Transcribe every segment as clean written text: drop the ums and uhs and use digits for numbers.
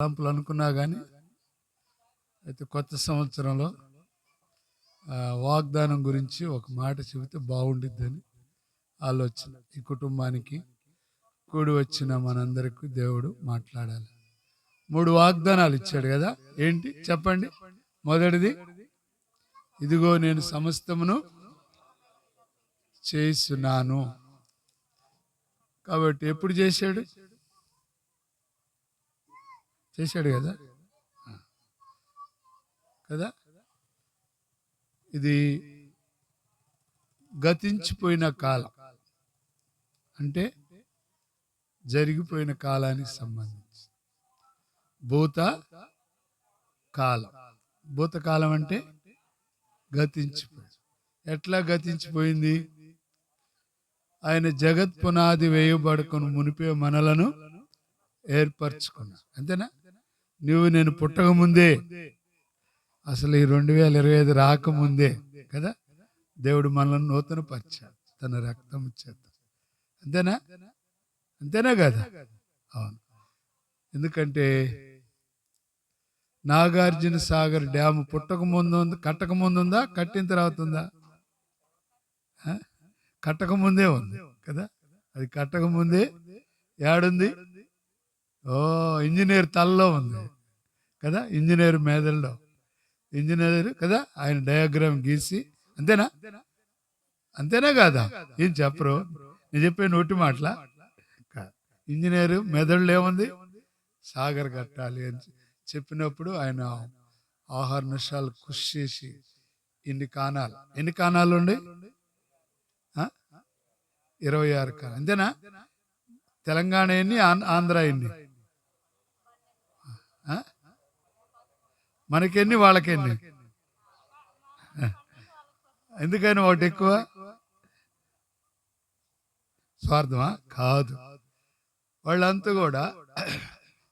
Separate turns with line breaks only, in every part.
తలంపులు అనుకున్నా కానీ అయితే కొత్త సంవత్సరంలో వాగ్దానం గురించి ఒక మాట చెబితే బాగుండిద్దని ఆలోచన. ఈ కుటుంబానికి కూడి వచ్చిన మనందరికీ దేవుడు మాట్లాడాలి. 3 వాగ్దానాలు ఇచ్చాడు కదా, ఏంటి చెప్పండి? మొదటిది, ఇదిగో నేను సమస్తమును చేస్తున్నాను. కాబట్టి ఎప్పుడు చేశాడు కదా కదా ఇది గతించిపోయిన కాలం అంటే జరిగిపోయిన కాలానికి సంబంధించి భూత కాలం. భూతకాలం అంటే గతించిపోయింది. ఎట్లా గతించిపోయింది? ఆయన జగత్ పునాది వేయబడుకుని మునిపే మనలను ఏర్పరచుకున్నా. అంతేనా? నువ్వు నేను పుట్టక ముందే, అసలు ఈ 2025 రాకముందే కదా దేవుడు మనల్ని నూతన పరిచాడు తన రక్తం చేత. అంతేనా? అంతేనా కదా? అవును. ఎందుకంటే నాగార్జున సాగర్ డ్యామ్ పుట్టక ముందు ఉంది, కట్టక ముందు ఉందా, కట్టిన తర్వాత ఉందా? కట్టక ముందే ఉంది కదా. అది కట్టక ముందే ఏడుంది? ఇంజనీర్ తలలో ఉంది కదా, ఇంజనీర్ మెదడులో. ఇంజనీర్ కదా, ఆయన డయాగ్రామ్ గీసి. అంతేనా? అంతేనా కాదా? ఏం చెప్పరు? నేను చెప్పే నోటి మాటల. ఇంజనీరు మెదడులో ఏముంది? సాగర్ కట్టాలి అని చెప్పినప్పుడు ఆయన 6 నిమిషాలు కృషి చేసి ఎన్ని కాణాలు ఉండే? 26 కాణాలు. అంతేనా? తెలంగాణ ఎన్ని, ఆంధ్ర ఎన్ని? మనకెన్ని, వాళ్ళకెన్ని? ఎందుకని ఒకటి ఎక్కువ? స్వార్థమా? కాదు. వాళ్ళంతా కూడా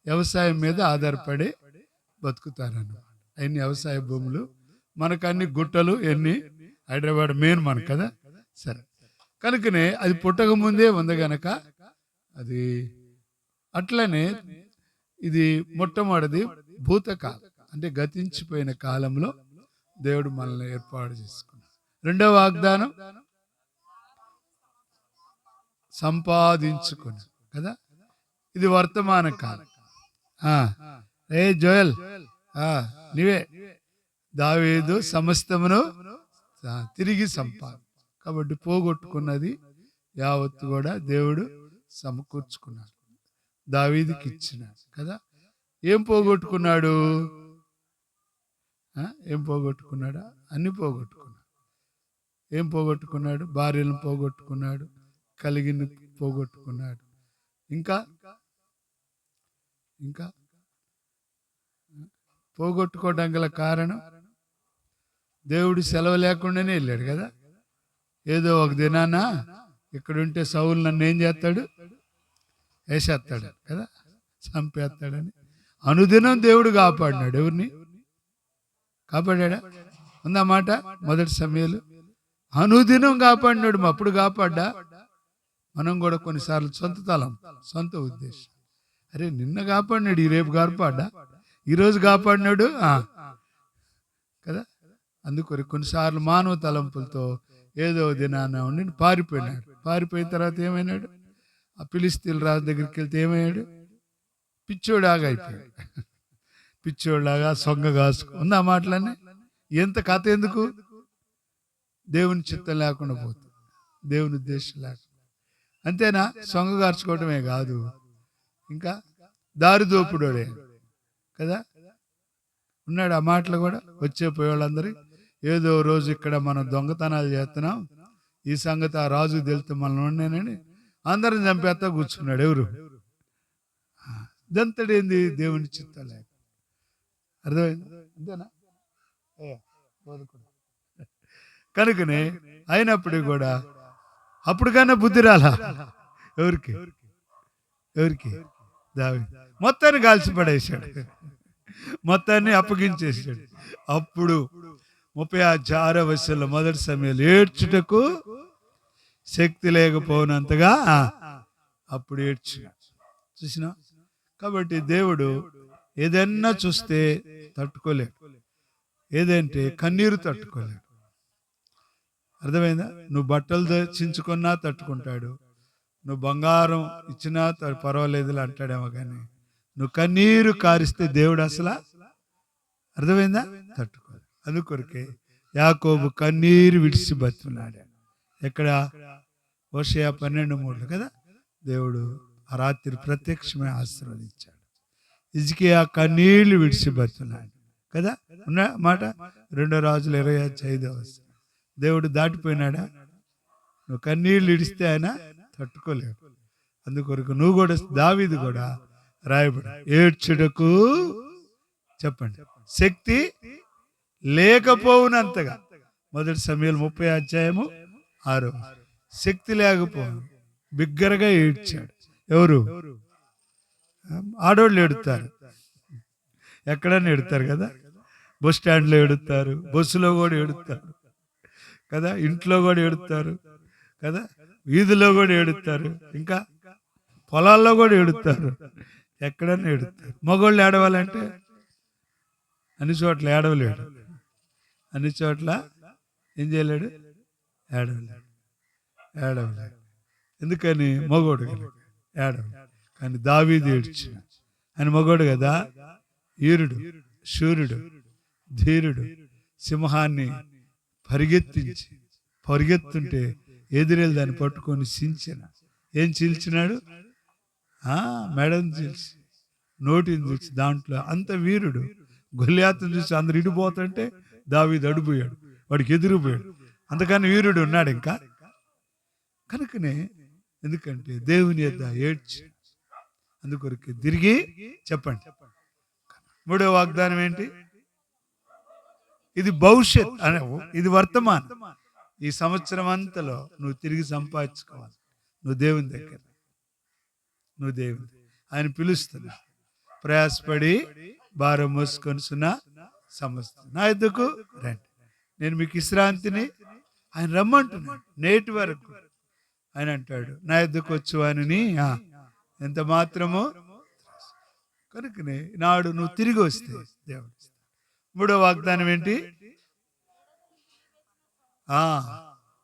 వ్యవసాయం మీద ఆధారపడి బతుకుతారన్నమాట. అన్ని వ్యవసాయ భూములు, మనకు అన్ని గుట్టలు, ఎన్ని హైదరాబాద్ మెయిన్ మనకు కదా. సరే, కనుకనే అది పుట్టక ముందే ఉంది గనక అది అట్లనే. ఇది మొట్టమొదటిది భూతకాలం అంటే గతించిపోయిన కాలంలో దేవుడు మనల్ని ఏర్పాటు చేసుకున్నాడు. రెండవ వాగ్దానం సంపాదించుకుని కదా, ఇది వర్తమాన కాలం. జోయల్ నీవే. దావీదు సమస్తమును తిరిగి సంపాది. కాబట్టి పోగొట్టుకున్నది యావత్తు కూడా దేవుడు సమకూర్చుకున్నాడు, దావీదుకి ఇచ్చినాడు కదా. ఏం పోగొట్టుకున్నాడు? ఏం పోగొట్టుకున్నాడా? అన్ని పోగొట్టుకున్నాడు. ఏం పోగొట్టుకున్నాడు? భార్యను పోగొట్టుకున్నాడు, కలిగిన పోగొట్టుకున్నాడు. ఇంకా ఇంకా పోగొట్టుకోవడం గల కారణం దేవుడు సెలవు లేకుండానే వెళ్ళాడు కదా. ఏదో ఒక దినాన ఇక్కడుంటే సౌలు నన్ను ఏం చేస్తాడు? వేసేస్తాడు కదా, చంపేస్తాడని. అనుదినం దేవుడు కాపాడినాడు. ఎవరిని కాపాడా? ఉందా మాట? మొదటి సమయాలు అనుదినం కాపాడినాడు. అప్పుడు కాపాడ్డా? మనం కూడా కొన్నిసార్లు సొంత తలం, సొంత ఉద్దేశం. అరే నిన్న కాపాడినాడు, ఈ రేపు కాపాడ్డా, ఈరోజు కాపాడినాడు కదా. అందుకొని కొన్నిసార్లు మానవ తలంపులతో ఏదో దినాన ఉండి పారిపోయినాడు. పారిపోయిన తర్వాత ఏమైనాడు? ఆ ఫిలిస్తీన్ రాజు దగ్గరికి వెళ్తే ఏమయ్యాడు? పిచ్చోడాగా అయిపోయాడు. పిచ్చోడాగా సొంగ కాసుకు. ఉందా మాటలన్నీ? ఎంత కథ ఎందుకు? దేవుని చిత్తం లేకుండా పోతుంది, దేవుని ఉద్దేశం లేకుండా. అంతేనా? సొంగ గార్చుకోవటమే కాదు, ఇంకా దారిదోపుడే కదా ఉన్నాడు. ఆ మాటలు కూడా వచ్చే పోయేవాళ్ళందరూ ఏదో రోజు ఇక్కడ మనం దొంగతనాలు చేస్తున్నాం, ఈ సంగతి ఆ రాజుకు తెలితే మనం ఉండేనని అందరిని చంపేస్తా కూర్చున్నాడు. ఎవరు? దంతడేంది? దేవుని చిత్తం లేక. అర్థమైంది? అంతేనా? కనుకనే అయినప్పుడు కూడా అప్పటికన్నా బుద్ధి రాలా. ఎవరికి? దావీదు మొత్తాన్ని కాల్చి పడేశాడు, మొత్తాన్ని అప్పగించేసాడు. అప్పుడు 36వ వయసులో మొదటి సమయంలో ఏడ్చుటకు శక్తి లేకపోయినంతగా అప్పుడు ఏడ్చు చూసినా. కాబట్టి దేవుడు ఏదన్నా చూస్తే తట్టుకోలేడు. ఏదంటే కన్నీరు తట్టుకోలేడు. అర్థమైందా? నువ్వు బట్టలు చించుకున్నా తట్టుకుంటాడు, నువ్వు బంగారం ఇచ్చినా పర్వాలేదులే అంటాడేమో, కానీ నువ్వు కన్నీరు కారిస్తే దేవుడు అసలు, అర్థమైందా, తట్టుకోదు. అందుకొరకే యాకోబు కన్నీరు విడిచి బతున్నాడు. ఎక్కడ? హోషేయ 12:3 కదా. దేవుడు ఆ రాత్రి ప్రత్యక్షమే ఆశీర్వదించాడు. హిజ్కియా కన్నీళ్లు విడిచి బతున్నాడు కదా. ఉన్న మాట 2 రాజుల 25:5. దేవుడు దాటిపోయినాడా? నువ్వు కన్నీళ్లు ఇడిస్తే ఆయన తట్టుకోలేవు. అందుకొరకు నువ్వు కూడా, దావీదు కూడా రాయబడి, ఏడ్చుటకు చెప్పండి శక్తి లేకపోవునంతగా. 1 సమూయేలు 30:6. శక్తి లేకపోవు, బిగ్గరగా ఏడ్చాడు. ఎవరు? ఆడోళ్ళు ఏడుతారు, ఎక్కడన్నా ఏడుతారు కదా. బస్ స్టాండ్లో ఏడుతారు, బస్సులో కూడా ఏడుతారు కదా, ఇంట్లో కూడా ఏడుతారు కదా, వీధిలో కూడా ఏడుతారు, ఇంకా పొలాల్లో కూడా ఏడుతారు, ఎక్కడన్నా ఏడుతారు. మగోళ్ళు ఏడవాలంటే అన్ని చోట్ల ఏడవలేడు, అన్ని చోట్ల ఏం చేయలేడు, ఏడవలేడు. ఎందుకని? మగోడు కదా, ఏడవలేడు. కానీ దావీదు ఏడ్చిన ఆయన మగోడు కదా, వీరుడు, శూరుడు, ధీరుడు. సింహాన్ని పరిగెత్తుంటే ఎదురెళ్ళి దాన్ని పట్టుకొని చించిన. ఏం చీల్చినాడు? మెడను చీల్చి, నోటిని చీల్చి. దాంట్లో అంత వీరుడు. గొల్లియాతును చూసి అందరు ఇడిపోతుంటే దావీదు అడిపోయాడు, వాడికి ఎదురుపోయాడు. అంతకన్నా వీరుడు ఉన్నాడు ఇంకా. కనుకనే, ఎందుకంటే దేవుని యొద్ద ఏడ్చి, అందుకొరకు తిరిగి చెప్పండి. 3వ వాగ్దానం ఏంటి? ఇది భవిష్యత్, ఇది వర్తమానం. ఈ సంవత్సరం అంతలో నువ్వు తిరిగి సంపాదించుకోవాలి. నువ్వు దేవుని దగ్గర, నువ్వు దేవుని, ఆయన పిలుస్తున్నా, ప్రయాసపడి భారం మోసుకొనిసున్న సమస్త నా ఎద్దుకు రండి, నేను మీకు విశ్రాంతిని. ఆయన రమ్మంటున్నాడు. నేటి వరకు ఆయన అంటాడు, నా ఎద్దుకు వచ్చు అని ఎంత మాత్రమో. కనుకనే నాడు నువ్వు తిరిగి వస్తే దేవుడు. 3వ వాగ్దానం ఏంటి?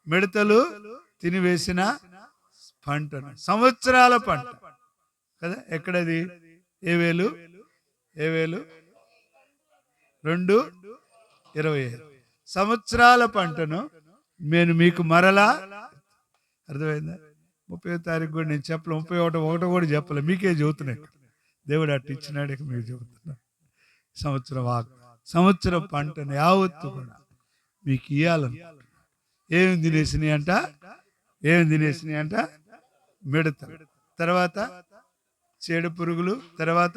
మిడతలు తినివేసిన పంటను, సంవత్సరాల పంట కదా. ఎక్కడది? ఏవేలు 2:25. సంవత్సరాల పంటను నేను మీకు మరలా, అర్థమైందా? 30వ తారీఖు కూడా నేను చెప్పలే, 31 కూడా చెప్పలే, మీకే చెబుతున్నాయి. దేవుడు అట్టు ఇచ్చినాడు, మీకు చెబుతున్నా. సంవత్సరం పంటను యావత్తు కూడా మీకు ఇవ్వాలనుకుంటున్నాను. ఏమి తినేసినాయి అంట? మిడతలు, తర్వాత చీడ పురుగులు, తర్వాత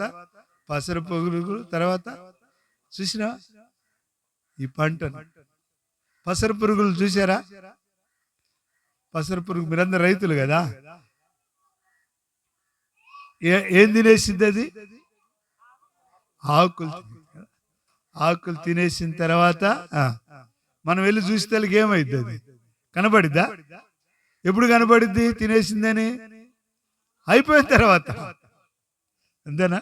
పసర పురుగులు, తర్వాత చూసినా ఈ పంటను. పసర పురుగులు చూసారా? పసర పురుగు, మీరందరూ రైతులు కదా, ఏం తినేసింది అది? ఆకులు తినేసిన తర్వాత మనం వెళ్ళి చూస్తే ఏమైద్ది? అది కనబడిద్దా? ఎప్పుడు కనబడిద్ది తినేసిందని? అయిపోయిన తర్వాత. అంతేనా?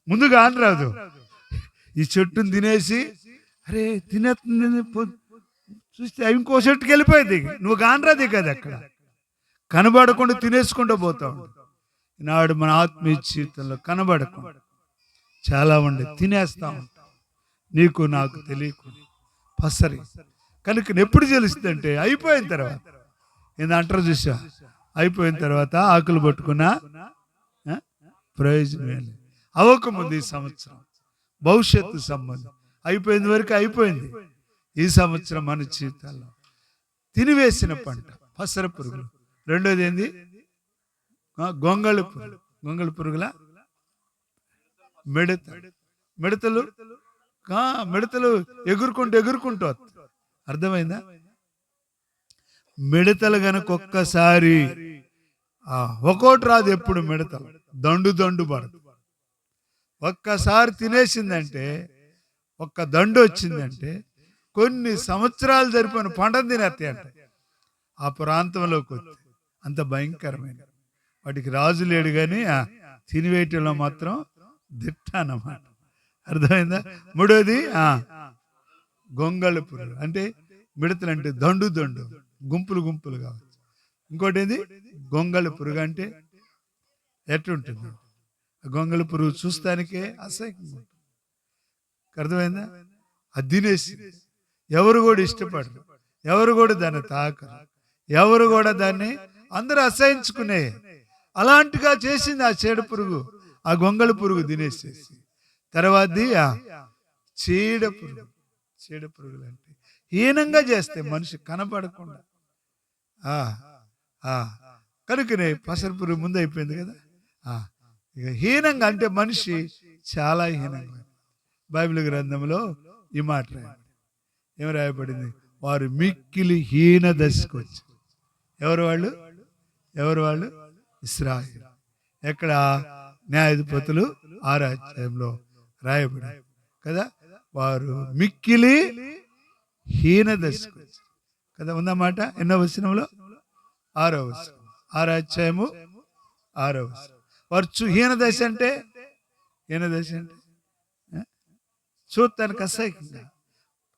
ముందుగా రాదు. ఈ చెట్టును తినేసి, అరే తినేస్తుంది చూస్తే ఇంకో చెట్టుకి వెళ్ళిపోయింది, నువ్వు కానరాది కదా. అక్కడ కనబడకుండా తినేసుకుంటూ పోతావు. నాడు మన ఆత్మీయ జీవితంలో కనబడకుండా చాలా మంది తినేస్తా ఉంటాం, నీకు నాకు తెలియకుండా. పసరి కనుక ఎప్పుడు తెలుస్తుందంటే అయిపోయిన తర్వాత. ఏందంటారు చూసా? అయిపోయిన తర్వాత ఆకులు పట్టుకున్నా ప్రయోజనమే లేదు. అవ్వకముందు ఈ సంవత్సరం భవిష్యత్తు సంబంధం అయిపోయింది వరకు అయిపోయింది. ఈ సంవత్సరం మన జీవితాల్లో తినివేసిన పంట పసర పురుగులు. రెండోది ఏంది? గొంగళి పురుగుల మిడతలు ఎగురుకుంటూ అర్థమైందా? మిడతలు గనక ఒక్కసారి ఒక్కోటి రాదు, ఎప్పుడు మిడతలు దండు పడదు. ఒక్కసారి తినేసిందంటే, ఒక్క దండు వచ్చిందంటే కొన్ని సంవత్సరాలు జరిపోయిన పంటను తినేస్తాయి అంట. ఆ ప్రాంతంలోకి వచ్చి అంత భయంకరమైన, వాటికి రాజు లేడు కానీ తినివేయటంలో మాత్రం దిట్ట అన్నమాట. అర్థమైందా? మూడోది గొంగళ పురుగు, అంటే మిడతలు అంటే దండు దండు గుంపులు గుంపులు కావచ్చు. ఇంకోటి ఏంది గొంగళ పురుగు అంటే ఎట్లుంటుంది? గొంగళ పురుగు చూస్తానికే అసహ్యంగా ఉంటుంది. అర్థమైందా? అది తినేసి ఎవరు కూడా ఇష్టపడరు, ఎవరు కూడా దాన్ని తాకరు, ఎవరు కూడా దాన్ని అందరూ అసహించుకునే అలాంటిగా చేసింది ఆ చీడ పురుగు. ఆ గొంగళ పురుగు తినేసేసి తర్వాతది చీడ పురుగు. చీడ పురుగులు అంటే హీనంగా చేస్తే మనిషి కనపడకుండా. కనుకనే పసర పురుగు ముందు అయిపోయింది కదా. ఇక హీనంగా అంటే మనిషి చాలా హీనంగా. బైబిల్ గ్రంథంలో ఈ మాట ఏం రాయబడింది? వారు మిక్కిలి హీన దశకు వచ్చారు. ఎవరు వాళ్ళు? ఎవరు వాళ్ళు? ఇశ్రాయేలు. ఎక్కడ? న్యాయాధిపతులు 6వ అధ్యాయంలో రాయబడి కదా. వారు మిక్కిలి హీన దశకు వచ్చారు కదా. ఉందన్నమాట. ఎన్నో వచనంలో? 6వ వచనం, 6వ అధ్యాయము 6వ వచనం. వారు హీన దశ అంటే, హీన దశ అంటే చూడటానికి అసహ్యంగా.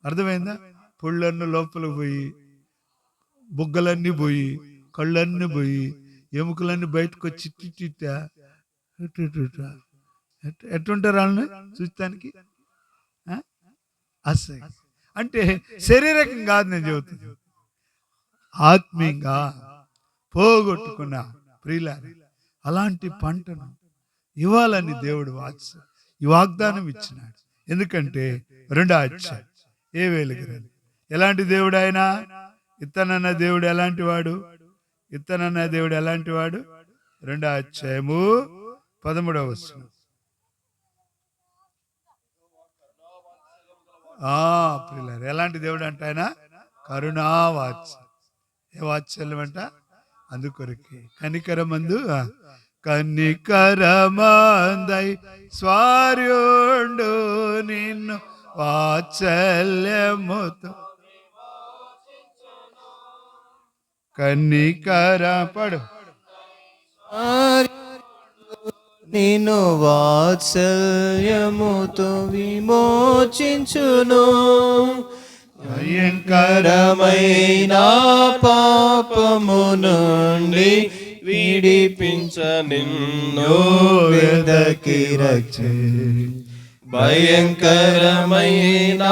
అర్థమైందా? పుళ్ళన్నీ లోపలికి పోయి, బుగ్గలన్నీ పోయి, కళ్ళన్నీ పోయి, ఎముకలన్నీ బయటకు వచ్చి ఎట్టుంటారు వాళ్ళని చూడటానికి? అసహ్యం. అంటే శారీరకం కాదు నేను చెబుతుంది, ఆత్మీయంగా పోగొట్టుకున్న ప్రియులారా అలాంటి పంటను ఇవ్వాలని దేవుడు ఈ వాగ్దానం ఇచ్చినాడు. ఎందుకంటే 2వ అధ్యాయం ఏవేలు గ్రంథం. ఎలాంటి దేవుడు ఆయన? ఇత్తనన్న దేవుడు ఎలాంటి వాడు? ఇత్తనన్న దేవుడు ఎలాంటి వాడు? 2వ అధ్యాయము 13వ వచనం. ప్రియులారా ఎలాంటి దేవుడు అంటే ఆయన కరుణావాత్సల్యం. ఏ వాత్సల్యం అంట? అందుకొరకే కనికరమందు కనికరమందై స్వార్యుండు నిన్ను వాత్సల్యముతో కనికరపడు
నిన్ను వాత్సల్యముతో విమోచించును. భయంకరమైన పాపము నుండి విడిపించ నిన్ను వెదకి రక్షించు. భయంకరమైన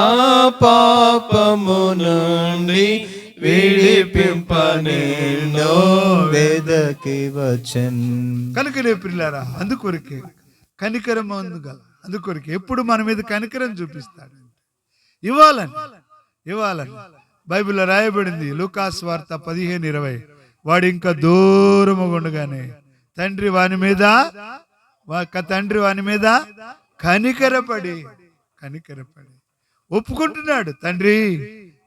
పాపము నుండి విడిపింప నిన్ను వెదకి వచ్చెను.
కనుకనే ప్రియులారా అందుకొరకే కనికరం గల, అందుకొరకే ఎప్పుడు మన మీద కనికరం చూపిస్తాడు. ఇవ్వాలని బైబిల్లో రాయబడింది. లూకాసు వార్త 15:20. వాడు ఇంకా దూరముగా ఉండగానే తండ్రి వాని మీద కనికరపడి ఒప్పుకుంటున్నాడు. తండ్రి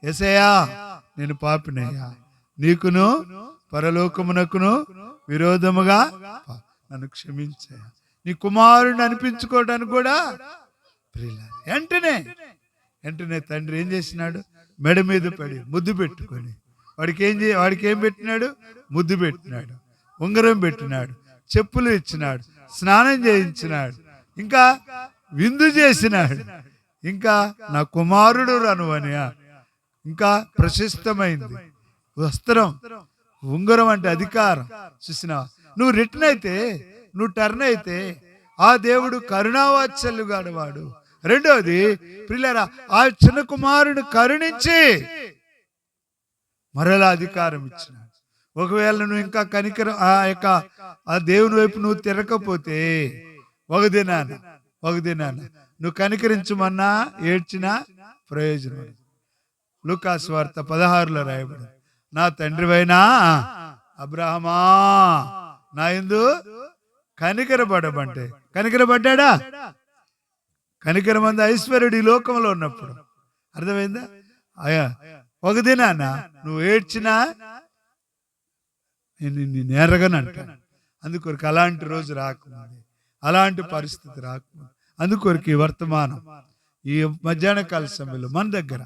యేసయ్యా నేను పాపినయ్యా, నీకును పరలోకమునకును విరోధముగా నన్ను క్షమించయ్యా, నీ కుమారుడిని అనిపించుకోవడానికి కూడా వెంటనే తండ్రి ఏం చేసినాడు? మెడ మీద పడి ముద్దు పెట్టుకొని వాడికి ఏం పెట్టినాడు? ముద్దు పెట్టినాడు, ఉంగరం పెట్టినాడు, చెప్పులు ఇచ్చినాడు, స్నానం చేయించినాడు, ఇంకా విందు చేసినాడు. ఇంకా నా కుమారుడు రనువని ఇంకా ప్రశస్తమైంది వస్త్రం, ఉంగరం అంటే అధికారం. చూసినా నువ్వు రిటర్న్ అయితే, నువ్వు టర్న్ అయితే ఆ దేవుడు కరుణావాత్సల్యుగాడు వాడు. రెండోది ప్రియులారా ఆ చిన్న కుమారుడు కరుణించి మరలా అధికారం ఇచ్చినాడు. ఒకవేళ నువ్వు ఇంకా కనికరం ఆ దేవుని వైపు నువ్వు తిరగకపోతే ఒక దినాన నువ్వు కనికరించమన్నా ఏడ్చినా ప్రయోజనం. లూకాసు వార్త 16లో రాయబడి, నా తండ్రివైనా అబ్రహమా నా యందు కనికరపడమంటే కనికరపడ్డా? కనికరమంది ఐశ్వర్యుడు ఈ లోకంలో ఉన్నప్పుడు. అర్థమైందా? ఒక దినాన నువ్వు ఏడ్చినా నేను నేరగనంట. అందుకొరకు అలాంటి రోజు రాకముంది, అలాంటి పరిస్థితి రాకముంది, అందుకొరకు ఈ వర్తమానం ఈ మధ్యాహ్న కాల సమయంలో మన దగ్గర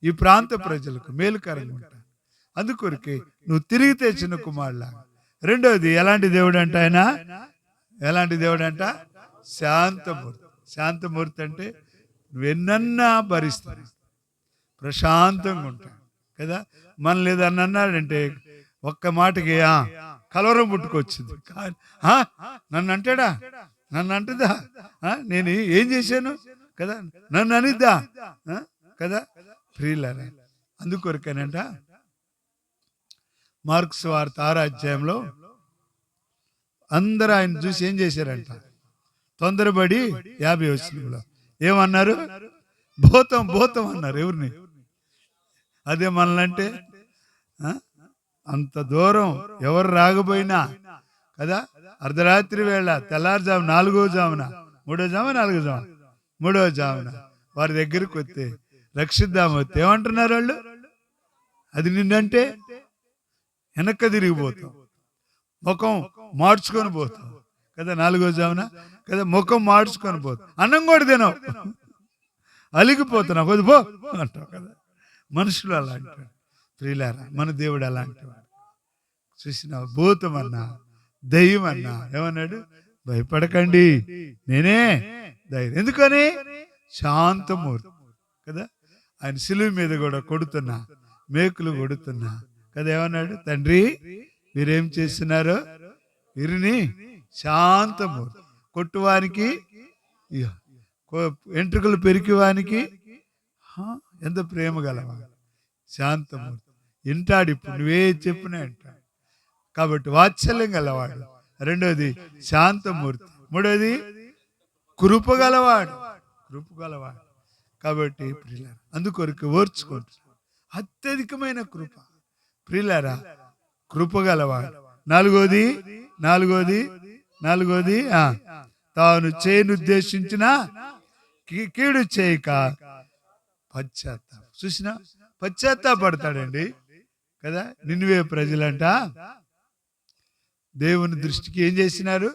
ఈ ప్రాంత ప్రజలకు మేలుకరంగా ఉంటాయి. అందుకొరకే నువ్వు తిరిగి తెచ్చిన కుమారులాగా. రెండవది ఎలాంటి దేవుడు అంట ఆయన? ఎలాంటి దేవుడు అంట? శాంతమూర్తి. శాంతమూర్తి అంటే నువ్వెన్నన్నా భరిస్తా, ప్రశాంతంగా ఉంటాను కదా. మనల్ని ఏదన్నా అన్నాడంటే ఒక్క మాటకి కలవరం పుట్టుకొచ్చింది. నన్ను అంటాడా, నన్ను అంటుందా, నేను ఏం చేశాను కదా, నన్ను అనిద్దా కదా ప్రియులారా. అందుకొరకేనంట మార్క్స్ వార్త 6వ అధ్యాయంలో అందరూ ఆయన చూసి ఏం చేశారంట, తొందరపడి 50 వచనంలో ఏమన్నారు, భూతం భూతం అన్నారు. ఎవరిని? అదే మనలంటే అంత దూరం ఎవరు రాకపోయినా కదా, అర్ధరాత్రి వేళ, తెల్లారుజాము 4వ జామున, 3వ జామున, 4వ జామున, 3వ జామున వారి దగ్గరికి వస్తే రక్షిద్దాము వస్తే ఏమంటున్నారు వాళ్ళు? అది నిన్నంటే వెనక్కి తిరిగిపోతాం, ముఖం మార్చుకొని పోతాం కదా. 4వ జామున కదా ముఖం మార్చుకొని పోతాం, అన్నం కూడా తినవు, అలిగిపోతున్నావు, కొద్ది పో అంటావు కదా. మనుషులు అలాంటి ప్రియులారా, మన దేవుడు అలాంటి వాడు. చూసిన భూతం అన్నా దయ్యం అన్నా ఏమన్నాడు, భయపడకండి నేనే ధైర్యం. ఎందుకని? శాంతమూర్తి కదా. ఆయన సిలువ మీద కూడా కొడుతున్నా, మేకులు కొడుతున్నా కదా. ఏమన్నాడు, తండ్రి మీరేం చేస్తున్నారో వీరిని శాంతమూర్తి, కొట్టువానికి ఎంట్రుకలు పెరికివానికి ఎంత ప్రేమ గలవా, శాంతమూర్తి. వింటాడు, ఇప్పుడు నువ్వే చెప్పినా వింటాడు కాబట్టి వాత్సల్యం గలవాడు. రెండోది శాంతమూర్తి, మూడోది కృపగలవాడు, కృపగలవాడు కాబట్టి ప్రియులారా అందుకొరకు ఓర్చుకుంటారు. అత్యధికమైన కృప ప్రియులారా, కృపగలవాడు. నాలుగోది తాను చేయనుద్దేశించిన కీడు చేయక పశ్చాత్తాపం. చూసినా పశ్చాత్తాపడతాడండి కదా. నినివే ప్రజలంట దేవుని దృష్టికి ఏం చేసినారు,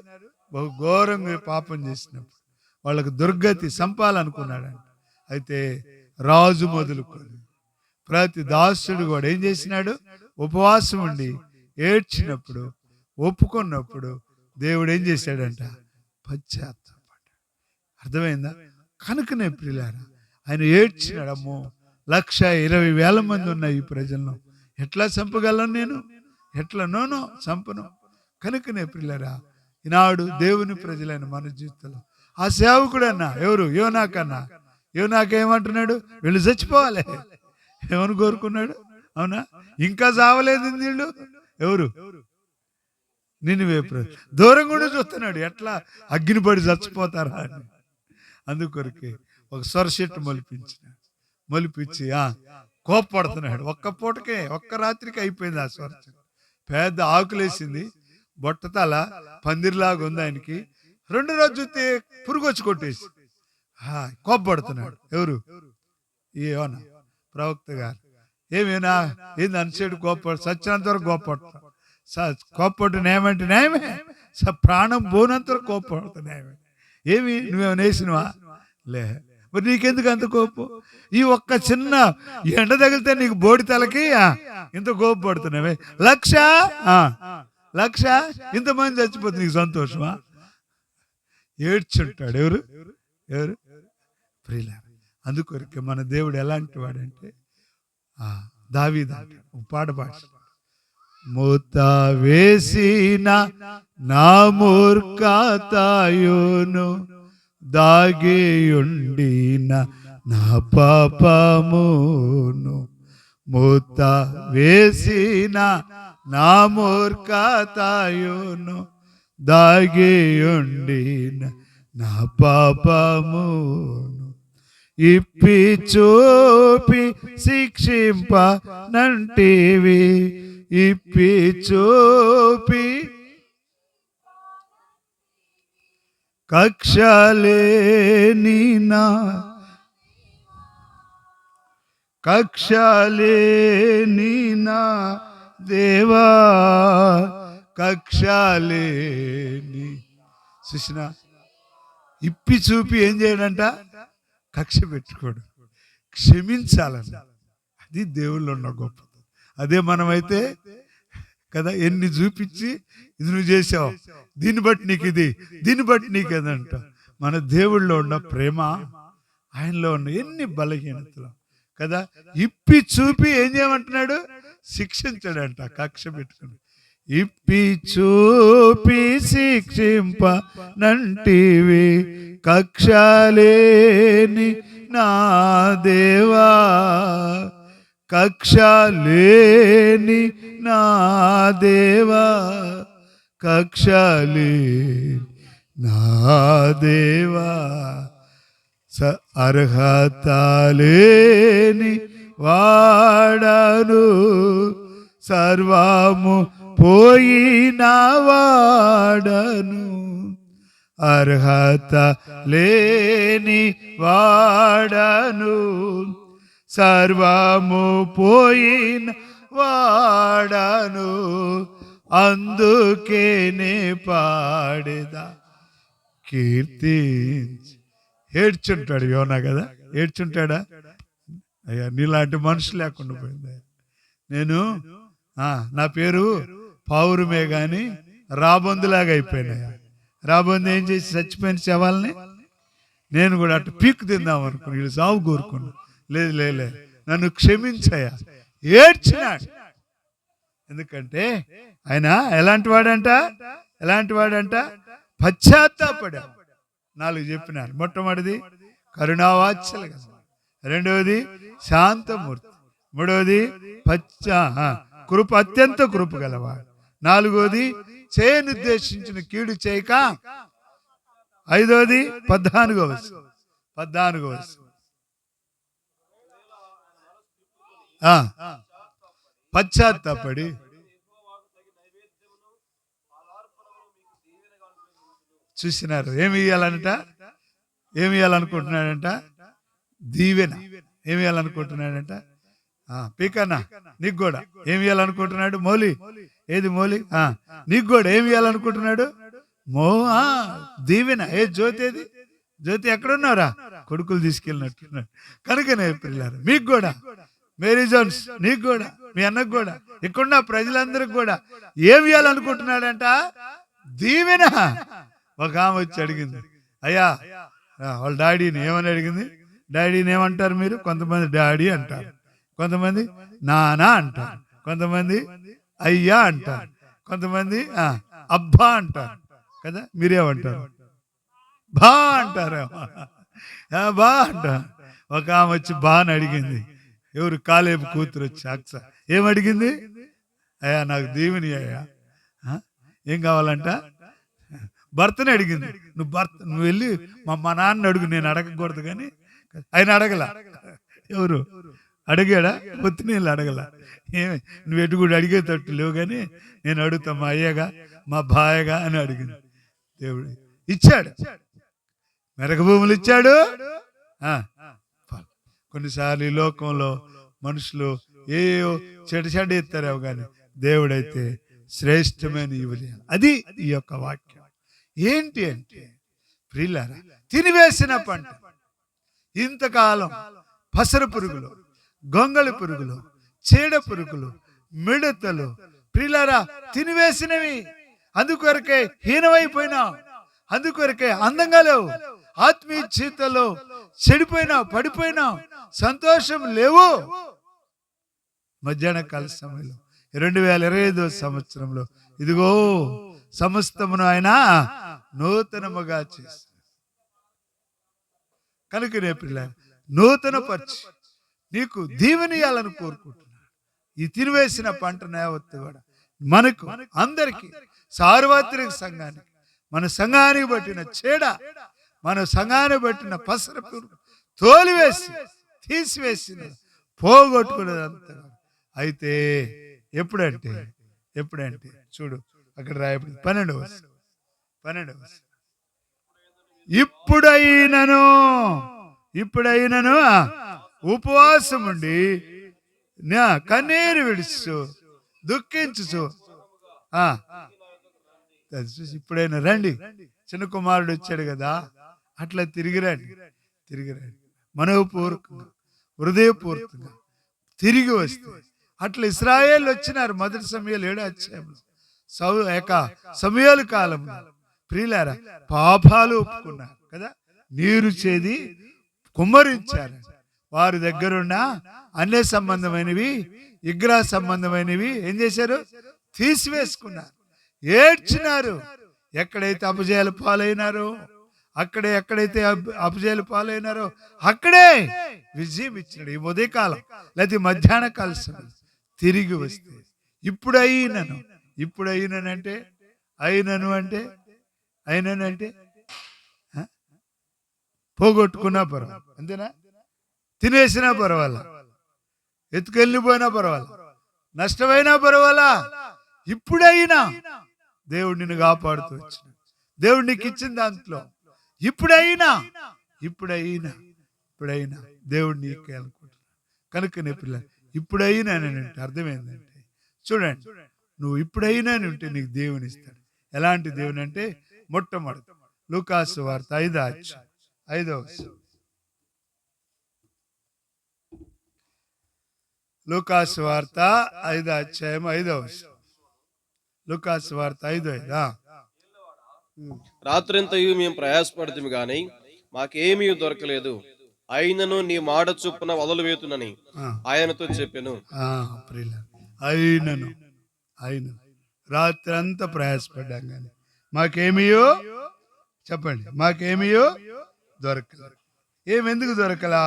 బహు ఘోరంగా పాపం చేసినప్పుడు వాళ్ళకు దుర్గతి సంపాలనుకున్నాడంట. అయితే రాజు మొదలుకొని ప్రతి దాసుడు కూడా ఏం చేసినాడు, ఉపవాసం ఉండి ఏడ్చినప్పుడు, ఒప్పుకున్నప్పుడు దేవుడు ఏం చేశాడంట, పశ్చాత్తాపడ్డాడు. అర్థమైందా? కనుకనే ప్రియులారా ఆయన ఏడ్చినాడు. అమ్మో 1,20,000 మంది ఉన్న ఈ ప్రజలను ఎట్లా చంపగలను నేను, ఎట్లా నోనో చంపను. కనుకనే ప్రియులారా ఈనాడు దేవుని ప్రజలైన మన జీవితంలో ఆ సేవకుడు అన్నా ఎవరు, యోనాకన్నా, యోనాకేమంటున్నాడు, వీళ్ళు చచ్చిపోవాలి ఏమని కోరుకున్నాడు. అవునా? ఇంకా చావలేదు వీళ్ళు. ఎవరు? నినివే ప్రజలు. దూరం కూడా చూస్తున్నాడు, ఎట్లా అగ్నిపడి చచ్చిపోతారా అని. అందుకొరకే ఒక సొరచెట్టు మొలిపించి కోప్పడుతున్నాడు. ఒక్క పూటకే, ఒక్క రాత్రికి అయిపోయింది ఆ సొరచెట్టు. పెద్ద ఆకులేసింది, బొట్టతల పందిరిలాగా ఉంది ఆయనకి. 2 రోజు చూస్తే పురుగు వచ్చి కొట్టేసి కోప్పడుతున్నాడు. ఎవరు? యోనా ప్రవక్త గారు. ఏమేనా ఏంది అనిసేడు కోప్పడు, సచ్చినంత వరకు కోప్పడు న్యాయమంటే న్యాయమే, ప్రాణం పోనంత వరకు కోప్పడుతు న్యాయమే. ఏమి నువ్వేమైనా వేసినవా? లే, మరి నీకెందుకు అంత కోపం? ఈ ఒక్క చిన్న ఎండ తగిలితే నీకు బోడి తలకి ఇంత కోపడుతున్నావే. 1,00,000 ఇంతమంది చచ్చిపోతే నీకు సంతోషమా? ఏడ్చుంటాడు. ఎవరు ప్రియులారా అందుకొరకే మన దేవుడు ఎలాంటి వాడంటే దావీదు పాట మూత వేసిన నా మూర్ఖతాయును దాగియుండిన నా పాపమును, మూత వేసిన నా మూర్ఖతాయును దాగియుండిన నా పాపమును, ఇప్పి చూపి శిక్షింప నంటివి, ఇప్పి చూపి కక్షలేని నా దేవా, కక్షలేని. చూసినా ఇప్పి చూపి ఏం చేయడంట, కక్ష పెట్టుకోడు, క్షమించాలని. అది దేవుళ్ళు ఉన్న గొప్ప. అదే మనమైతే కదా ఎన్ని చూపించి ఇది నువ్వు చేసావు, దీన్ని బట్టి నీకు ఇది, దీన్ని బట్టి నీకు ఏదంట. మన దేవుళ్ళో ఉన్న ప్రేమ ఆయనలో ఉన్న ఎన్ని బలహీనతలు కదా. ఇప్పి చూపి ఏం చేయమంటున్నాడు? శిక్షించాడంట కక్ష పెట్టుకుని. ఇప్పి చూపి శిక్షింప నంటివి కక్షలేని నా దేవా, కక్షలేని నా దేవా, కక్షలేని నా దేవా, అర్హత లేని వాడను, సర్వము పోయిన వాడను, అర్హత లేని వాడను, సర్వము పోయిన వాడను, అందుకేనే పాడేదా కీర్తించి. ఏడ్చుంటాడు యోనా కదా, ఏడ్చుంటాడా? అయ్యా నీలాంటి మనుషులు లేకుండా పోయింది. నేను నా పేరు పావురమే కానీ రాబందులాగా అయిపోయినాయా. రాబందు ఏం చేసి చచ్చిపోయిన శవాలని నేను కూడా అటు పీక్ తిందాం అనుకుని వీళ్ళు సాగు కోరుకున్నా. లేదు లేలే, నన్ను క్షమించాయా. ఏడ్చినాడు. ఎందుకంటే ఆయన ఎలాంటి వాడంట పశ్చాత్తాపడా. 4 చెప్పినారు. మొట్టమొదటిది కరుణావాత్సల్య, రెండవది శాంతమూర్తి, మూడవది కృప, అత్యంత కృప గలవాడు, నాలుగవది చేయనుద్దేశించిన కీడు చేయక, ఐదవది 14వ వచనం పశ్చాత్తాపడి చూసినారు. ఏమి ఇవ్వాలనుకుంటున్నాడంట? దీవెన. ఏమి ఇవ్వాలనుకుంటున్నాడంట? పీకన్నా నీకు కూడా ఏమి ఇవ్వాలనుకుంటున్నాడు? మౌలి ఏది మౌలి? నీకు కూడా ఏమి ఇవ్వాలనుకుంటున్నాడు? దీవెన. ఏ జ్యోతి? ఏది జ్యోతి? ఎక్కడున్నారా? కొడుకులు తీసుకెళ్ళినట్టున్నాడు. కనుకనే పిల్లలు మీకు కూడా, మేరీ జోన్స్ నీకు కూడా, మీ అన్నకు కూడా, ఇక్కడున్న ప్రజలందరికి కూడా ఏమి ఇవ్వాలనుకుంటున్నాడంట? దీవెన. ఒక ఆమె వచ్చి అడిగింది, అయ్యా వాళ్ళ డాడీని ఏమని అడిగింది? డాడీని ఏమంటారు మీరు? కొంతమంది డాడీ అంటారు, కొంతమంది నానా అంటారు, కొంతమంది అయ్యా అంటారు, కొంతమంది అబ్బా అంటారు కదా. మీరేమంటారు? బా అంటారు. బా అంటారు. ఒక ఆమె వచ్చి బాని అడిగింది. ఎవరు? కాలేబు కూతురు వచ్చి అక్స ఏమడిగింది? అయ్యా నాకు దీవెని అయ్యా. ఏం కావాలంట? భర్తని అడిగింది. నువ్వు వెళ్ళి మా నాన్న అడుగు, నేను అడగకూడదు కానీ. ఆయన అడగల. ఎవరు అడిగాడా? పొత్తి నేను అడగల. ఏమి నువ్వు ఎటు కూడా అడిగేటట్టు లేవు కానీ నేను అడుగుతా మా అయ్యగా మా బాయగా అని అడిగింది. దేవుడు ఇచ్చాడు, మెరక భూములు ఇచ్చాడు. కొన్నిసార్లు ఈ లోకంలో మనుషులు ఏయో చెడు ఎత్తారేమో కానీ దేవుడైతే శ్రేష్టమైన ఇవ్వలేదు. అది ఈ యొక్క వాక్యం. ఏంటి అంటే ప్రియులారా, తినివేసిన పంట. ఇంతకాలం పసర పురుగులు, గొంగళి పురుగులు, చీడ పురుగులు, మిడతలు ప్రియులారా తినివేసినవి. అందుకొరకే హీనమైపోయినావు, అందుకొరకే అందంగా లేవు, ఆత్మీయ జీవితంలో చెడిపోయినావు, పడిపోయినావు, సంతోషం లేవు. మధ్యాహ్న కాల సమయంలో 2025వ సంవత్సరంలో ఇదిగో సమస్తమును ఆయన నూతనముగా చేసి, కనుకనే పిల్లలు నూతన పరిచి నీకు దీవెనియాలని కోరుకుంటున్నాడు. ఈ తిరివేసిన పంట నేవత్తు కూడా మనకు అందరికి, సార్వత్రిక సంఘానికి, మన సంఘానికి పట్టిన చీడ, మన సంఘానికి పట్టిన పసర పురుగు తోలివేసి తీసివేసిన పోగొట్టుకునేదంతా. అయితే ఎప్పుడంటే చూడు అక్కడ రాయబడి 12వ ఇప్పుడైనను ఉపవాసం ఉండి కన్నీరు విడుచు దుఃఖించు. ఇప్పుడైనా రండి, చిన్న కుమారుడు వచ్చాడు కదా, అట్లా తిరిగి రండి. మనోపూర్వకంగా, హృదయపూర్వకంగా తిరిగి వస్తే అట్లా ఇశ్రాయేలు వచ్చినారు. మొదటి సమయాలు 7వ అధ్యాయంలో సమయాల కాలంలో ప్రియులారా పాపాలు ఒప్పుకున్నారు కదా. నీరు చేది కుమ్మరించారు. వారి దగ్గరున్న అన్య సంబంధమైనవి, విగ్రహ సంబంధమైనవి ఏం చేశారు? తీసివేసుకున్నారు, ఏడ్చినారు. ఎక్కడైతే అపజయాలు పాలైనారో ఎక్కడైతే అపజయాలు పాలైనారో అక్కడే విజయం ఇచ్చినాడు. ఈ ఉదయకాలం లేకపోతే మధ్యాహ్న కాల సమయం తిరిగి వస్తే ఇప్పుడు అయిననంటే పోగొట్టుకున్నా పర్వాలేదు, అంతేనా? తినేసినా పర్వాలా, ఎత్తుకెళ్ళిపోయినా పర్వాలా, నష్టమైనా పర్వాలా, ఇప్పుడైనా దేవుడు నిన్ను కాపాడుతూ వచ్చిన, దేవుడు నీకు ఇచ్చిన దాంట్లో ఇప్పుడైనా దేవుడు నీకే అనుకుంటున్నాడు. కనుక నీ పిల్ల ఇప్పుడైనా నేనంటే అర్థం ఏంటంటే, చూడండి, నువ్వు ఇప్పుడైనా ఉంటే నీకు దేవుని ఇస్తాడు. ఎలాంటి దేవుని అంటే, మొట్టమొదటి లూకాసు వార్త 5వ అధ్యాయం 5వ వచనం. లూకాసు వార్త 5వ అధ్యాయం 5వ వచనం. లూకాసు వార్త 5:5.
రాత్రంతయు మేము ప్రయాసపడుతుంది గాని మాకేమీ దొరకలేదు, అయినను నీ మాట చొప్పున వదలు వేతునని ఆయనతో చెప్పాను.
అయినను రాత్రి అంతా ప్రయాసపడ్డాం కానీ మాకేమీయో చెప్పండి, మాకేమీయో దొరకలేదు. ఎందుకు దొరకలా?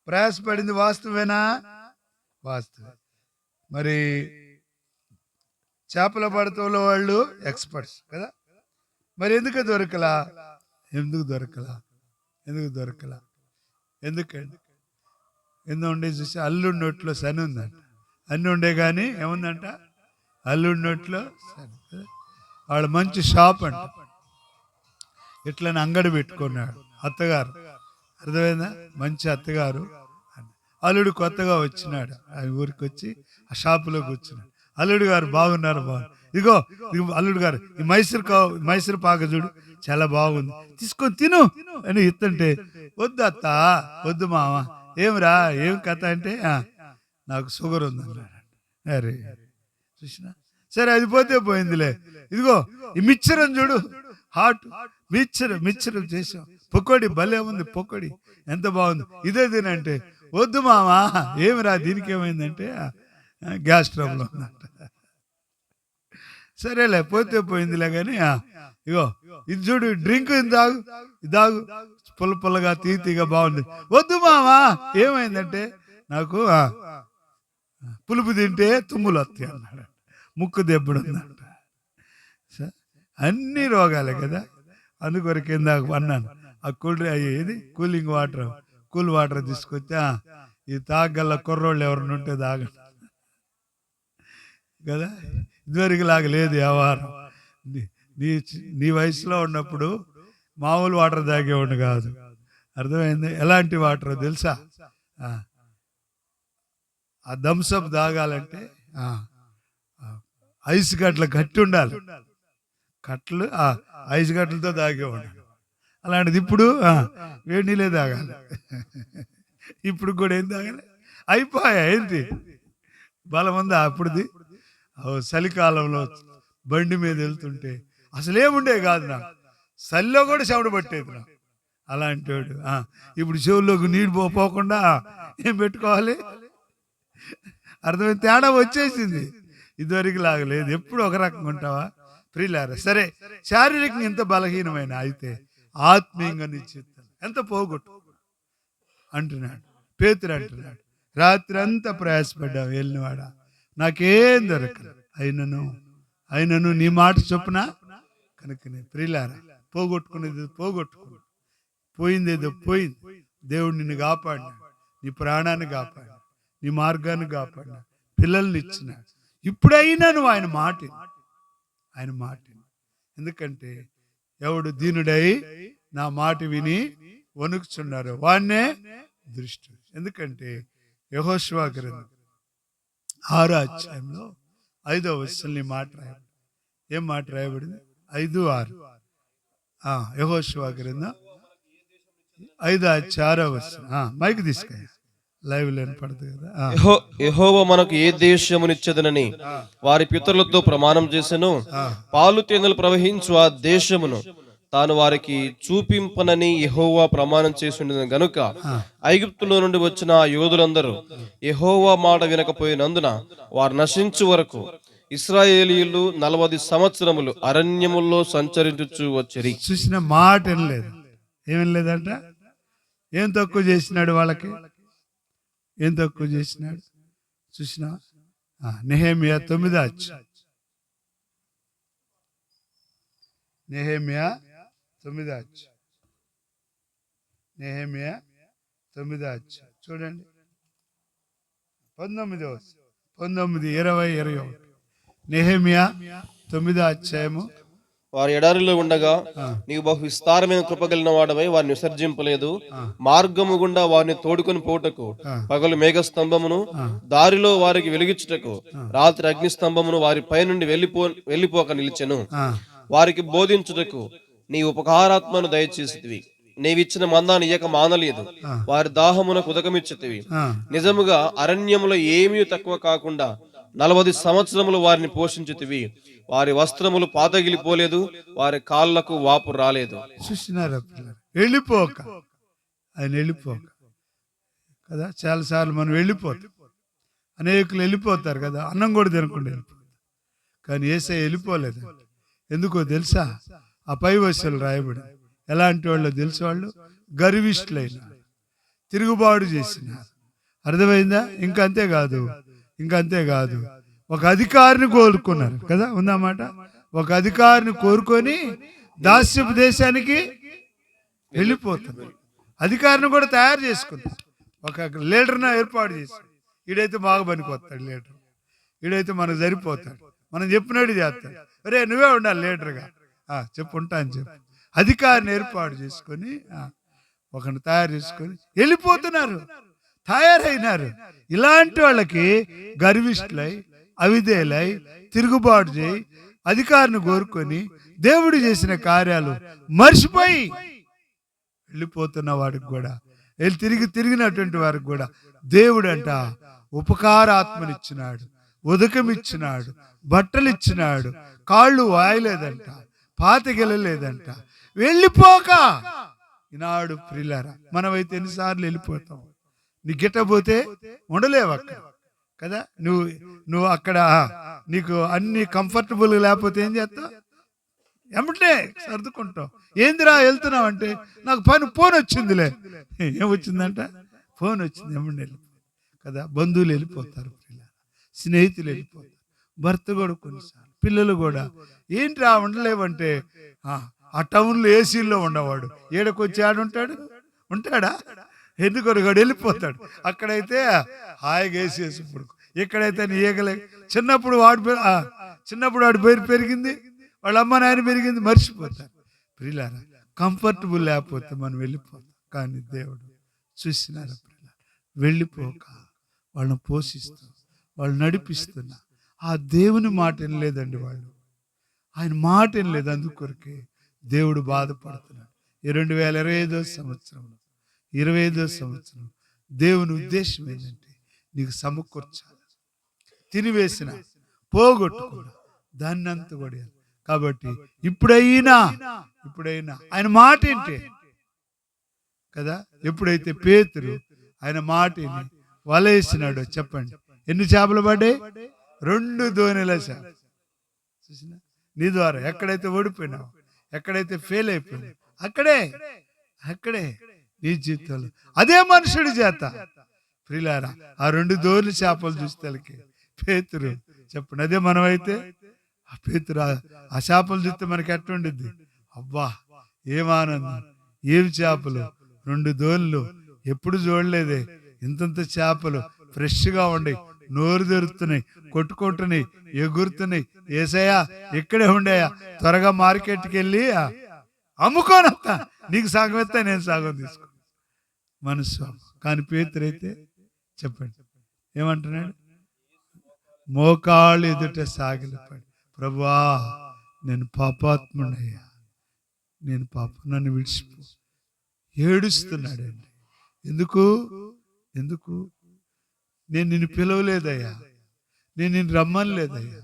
ప్రయాసపడింది వాస్తవేనా? వాస్తవే. మరి చేపల పడతలో వాళ్ళు ఎక్స్పర్ట్స్ కదా, మరి ఎందుకు దొరకలా? ఎందుకండి? ఉండే చూసి అల్లుడి నోట్లో శని ఉందంట. అన్నీ ఉండే కానీ ఏముందంట? అల్లుడి నోట్లో శని. వాళ్ళు మంచి షాప్ అంట, ఇట్లని అంగడి పెట్టుకున్నాడు అత్తగారు. అర్థమైందా? మంచి అత్తగారు. అల్లుడు కొత్తగా వచ్చినాడు, ఆ ఊరికి వచ్చి ఆ షాపులో కూర్చున్నాడు. అల్లుడు గారు బాగున్నారు, ఇదిగో అల్లుడు గారు ఈ మైసూర్ పాక చూడు, చాలా బాగుంది, తీసుకొని తిను అని ఇస్తుంటే, వద్దు అత్త, వద్దు మామ. ఏమిరా, ఏం కథ అంటే, నాకు షుగర్ ఉంది అన్నాడు. అరే చూసినా, సరే అది పోతే పోయిందిలే, ఇదిగో ఈ మిక్చర్ చూడు, హాట్ మిక్చర్ చేసాం, పొకోడి భలే ఉంది, పొకోడి ఎంత బాగుంది, ఇదే తినంటే, వద్దు మామా. ఏమిరా, దీనికి ఏమైందంటే గ్యాస్ ట్రబుల్ ఉందంట. సరేలే, పోతే పోయిందిలే కానీ ఇగో ఇది చూడు, డ్రింక్ ఇదాగు పుల్లగా తీగా బాగుంది, వద్దు మామా. ఏమైందంటే, నాకు పులుపు తింటే తుమ్ములు వస్తాయి అన్నాడు, ముక్కు దెబ్బడు ఉందంట. అన్ని రోగాలే కదా. అందుకొరకు ఇందాక అన్నాను, ఆ కూల్ వాటర్ తీసుకొచ్చి ఈ తాగల కుర్రోళ్ళు ఎవరిని ఉంటే తాగండి కదా. ఇదివరకు లాగా లేదు వ్యవహారం. నీ వయసులో ఉన్నప్పుడు మామూలు వాటర్ తాగేవాడిని కాదు. అర్థమైంది? ఎలాంటి వాటర్ తెలుసా? ఆ థమ్సప్ తాగాలంటే ఐస్ గట్ల గట్టి ఉండాలి, కట్టలు ఐస్ గట్లతో తాగేవాడు. అలాంటిది ఇప్పుడు వేడి నీళ్ళే తాగాలి. ఇప్పుడు కూడా ఏం తాగాలి? అయిపోయా ఏంటి బలం ఉందా అప్పుడుది? చలికాలంలో బండి మీద వెళ్తుంటే అసలేముండే కాదు, నాకు చలిలో కూడా చెమట పట్టేది నాకు. అలాంటి వాడు ఇప్పుడు చెవుల్లోకి నీళ్ళు పోకుండా ఏం పెట్టుకోవాలి? అర్థమైంది? తేడా వచ్చేసింది. ఇదివరకు లాగలేదు, ఎప్పుడు ఒక రకంగా ఉంటావా? ప్రియులారా, సరే, శారీరకంగా ఎంత బలహీనమైన అయితే ఆత్మీయంగా నిశ్చిత్తం ఎంత పోగొట్టు అంటున్నాడు పేతురు. అంటున్నాడు, రాత్రి అంతా ప్రయాసపడ్డావు, వెళ్ళినవాడా, నాకేం దొరకదు, అయినను నీ మాట చొప్పున కనుకనే. ప్రియులారా, పోగొట్టుకునేది పోయిందేదో పోయింది. దేవుడు నిన్ను కాపాడినాడు, నీ ప్రాణాన్ని కాపాడినాడు, నీ మార్గాన్ని కాపాడినాడు, పిల్లల్ని ఇచ్చినాడు. ఇప్పుడైనా నువ్వు ఆయన మాట. ఎందుకంటే ఎవడు దీనుడై నా మాట విని వణుకుచున్నారు వాన్నే దృష్టి. ఎందుకంటే యెహోషువ గ్రంథం 6వ అధ్యాయంలో 5వ వచనంలో మాట రాయబడింది. ఏం మాట రాయబడింది? 5:6. యెహోషువ గ్రంథం 5వ అధ్యాయం 6వ వచనం. మైక్ తీసుకెళ్ళి లైవ్ లేని పడుతుంది కదా.
యెహోవా మనకు ఏ దేశమునిచ్చదనని వారి పితరులతో ప్రమాణం చేసెను, పాలు తేనెలు ప్రవహించు ఆ దేశమును తాను వారికి చూపింపనని యెహోవా ప్రమాణం చేసిండు గనుక ఐగుప్తులో నుండి వచ్చిన ఆ యోధులందరూ యెహోవా మాట వినకపోయినందున వారు నశించు వరకు ఇశ్రాయేలీయులు 40 సంవత్సరములు అరణ్యముల్లో సంచరించుచు వచ్చిరి.
చూసిన మాట వినలేదు. ఏం లేదంట? ఏం తక్కువ చేసినాడు వాళ్ళకి? ఏం తక్కువ చేసినాడు చూసిన? నెహెమ్యా 9వ అధ్యాయం. నెహెమ్యా 9వ అధ్యాయం. నెహెమ్యా 9వ అధ్యాయం చూడండి. 19, 20, 21. నెహెమ్యా 9వ అధ్యాయము.
వారు ఎడారిలో ఉండగా నీవు బహు విస్తారమైన కృపగలిగిన వాడవై వారిని విసర్జింపలేదు. మార్గము గుండా వారిని తోడుకొని పోటకు పగలు మేఘస్తంభమును, దారిలో వారికి వెలిగించుటకు రాత్రి అగ్నిస్తంభమును వారి పై నుండి వెళ్ళిపోక నిలిచెను. వారికి బోధించుటకు నీ ఉపకారాత్మను దయచేసితివి. నీవిచ్చిన మందాన్ని ఇయ్యక మానలేదు. వారి దాహమునకు ఉదకమిచ్చితివి. నిజముగా అరణ్యములో ఏమీ తక్కువ కాకుండా 40 సంవత్సరములు వారిని పోషించితివి. వారి వస్త్రములు పాతగిలిపోలేదు, వారి కాళ్ళకు వాపు రాలేదు.
చూసినారా పిల్లలు? వెళ్ళిపోక ఆయన వెళ్ళిపోక కదా. చాలాసార్లు మనం వెళ్ళిపోతాం, అనేకులు వెళ్ళిపోతారు కదా, అన్నం కూడా తినకుండా వెళ్ళిపోతారు. కానీ యేసయ్య వెళ్ళిపోలేదు. ఎందుకో తెలుసా? ఆ పై వచనాలు రాయబడి ఎలాంటి వాళ్ళు తెలుసు? వాళ్ళు గర్విష్ఠులైన, తిరుగుబాటు చేసినారు. అర్థమైందా? ఇంకంతేకాదు ఒక అధికారిని కోరుకున్నారు కదా, ఉందన్నమాట. ఒక అధికారిని కోరుకొని దాస్యపు దేశానికి వెళ్ళిపోతున్నారు. అధికారిని కూడా తయారు చేసుకున్నారు. ఒక లీడర్ని ఏర్పాటు చేశారు. ఈడైతే బాగా పనికొస్తాడు లీడర్, ఈడైతే మనకు సరిపోతాడు, మనం చెప్పినట్టు చేస్తాడు. అరే నువ్వే ఉండాలి లీడర్గా, చెప్పు ఉంటా అని చెప్పి అధికారిని ఏర్పాటు చేసుకొని ఒకరిని తయారు చేసుకొని వెళ్ళిపోతున్నారు, తయారైనారు. ఇలాంటి వాళ్ళకి గర్విష్ఠులై, అవిధేయులై, తిరుగుబాటు చేయి, అధికారిని కోరుకొని దేవుడు చేసిన కార్యాలు మర్చిపోయి వెళ్ళిపోతున్న వాడికి కూడా, తిరిగినటువంటి వారికి కూడా దేవుడు అంట ఉపకారాత్మనిచ్చినాడు, ఉదకమిచ్చినాడు, బట్టలు ఇచ్చినాడు, కాళ్ళు వాయలేదంట, పాతగెలలేదంట. వెళ్ళిపోక ఈనాడు ప్రియులారా, మనమైతే ఎన్నిసార్లు వెళ్ళిపోతాం? నీ గిట్టబోతే ఉండలేవు అక్కడ కదా. నువ్వు అక్కడ నీకు అన్ని కంఫర్టబుల్ లేకపోతే ఏం చేస్తావు? ఎమ్మటే సర్దుకుంటావు. ఏందిరా వెళ్తున్నావు అంటే, నాకు ఫోన్ వచ్చిందిలే. ఏం వచ్చిందంట? ఫోన్ వచ్చింది. ఎమ్మటే కదా. బంధువులు వెళ్ళిపోతారు, స్నేహితులు వెళ్ళిపోతారు, భర్త కూడా కొన్నిసార్లు, పిల్లలు కూడా. ఏంట్రా ఉండలేవంటే, ఆ టౌన్లో ఏసీల్లో ఉండవాడు ఏడకొచ్చి ఆడుంటాడు? ఉంటాడా? ఎందుకొరగాడు వెళ్ళిపోతాడు. అక్కడైతే హాయిగా వేసేసి ఇప్పుడు, ఇక్కడైతే నీ ఏగలే. చిన్నప్పుడు వాడు పేరు పెరిగింది, వాళ్ళ అమ్మ నాయన పెరిగింది, మర్చిపోతారు. ప్రియులారా, కంఫర్టబుల్ లేకపోతే మనం వెళ్ళిపోతాం. కానీ దేవుడు చూసినారా ప్రియులారా, వెళ్ళిపోక వాళ్ళని పోషిస్తూ, వాళ్ళు నడిపిస్తున్నా ఆ దేవుని మాట వినలేదండి వాళ్ళు. ఆయన మాట వినలేదు. అందుకొరకే దేవుడు బాధపడుతున్నాడు. ఈ 2025వ సంవత్సరంలో, 25వ సంవత్సరం దేవుని ఉద్దేశం ఏంటంటే, నీకు సమకూర్చాలి. తినివేసిన పోగొట్టుకున్నా దాన్ని అంత కూడా. కాబట్టి ఇప్పుడైనా ఆయన మాట ఏంటి కదా. ఎప్పుడైతే పేతురు ఆయన మాటని వలేసినాడో చెప్పండి, ఎన్ని చేపలు పడ్డాయి? 2 దోణిల చేప. చూసినా, నీ ద్వారా ఎక్కడైతే ఓడిపోయినావు, ఎక్కడైతే ఫెయిల్ అయిపోయినావు, అక్కడే నీ జీవితంలో అదే మనుషుడి చేత ప్రియులారా ఆ 2 దోణి చేపలు చూస్తే పేతురు చెప్పండి, అదే మనమైతే ఆ పేతురు ఆ చేపలు చూస్తే మనకి ఎట్టుండిద్ది? అబ్బా ఏం ఆనందం, ఏం చేపలు, 2 దోణులు, ఎప్పుడు చూడలేదే ఇంతంత చేపలు, ఫ్రెష్గా ఉండి, నోరు తెరుతున్నాయి, కొట్టుకుంటున్నాయి, ఎగురుతున్నాయి. ఏసయ్యా ఇక్కడే ఉండేయా, త్వరగా మార్కెట్కి వెళ్ళి అమ్ముకోనత్తా, నీకు సగం ఎత్తా, నేను సగం తీసుకో మనసు. కానీ పేతురైతే చెప్పండి ఏమంటున్నాడు? మోకాళ్ళు ఎదుట సాగిలపడి, ప్రభువా నేను పాపాత్ముడయ్యా, నేను నన్ను విడిచిపో. ఏడుస్తున్నాడండి. ఎందుకు నేను నిన్ను పిలవలేదయ్యా, నేను నిన్ను రమ్మనలేదయ్యా,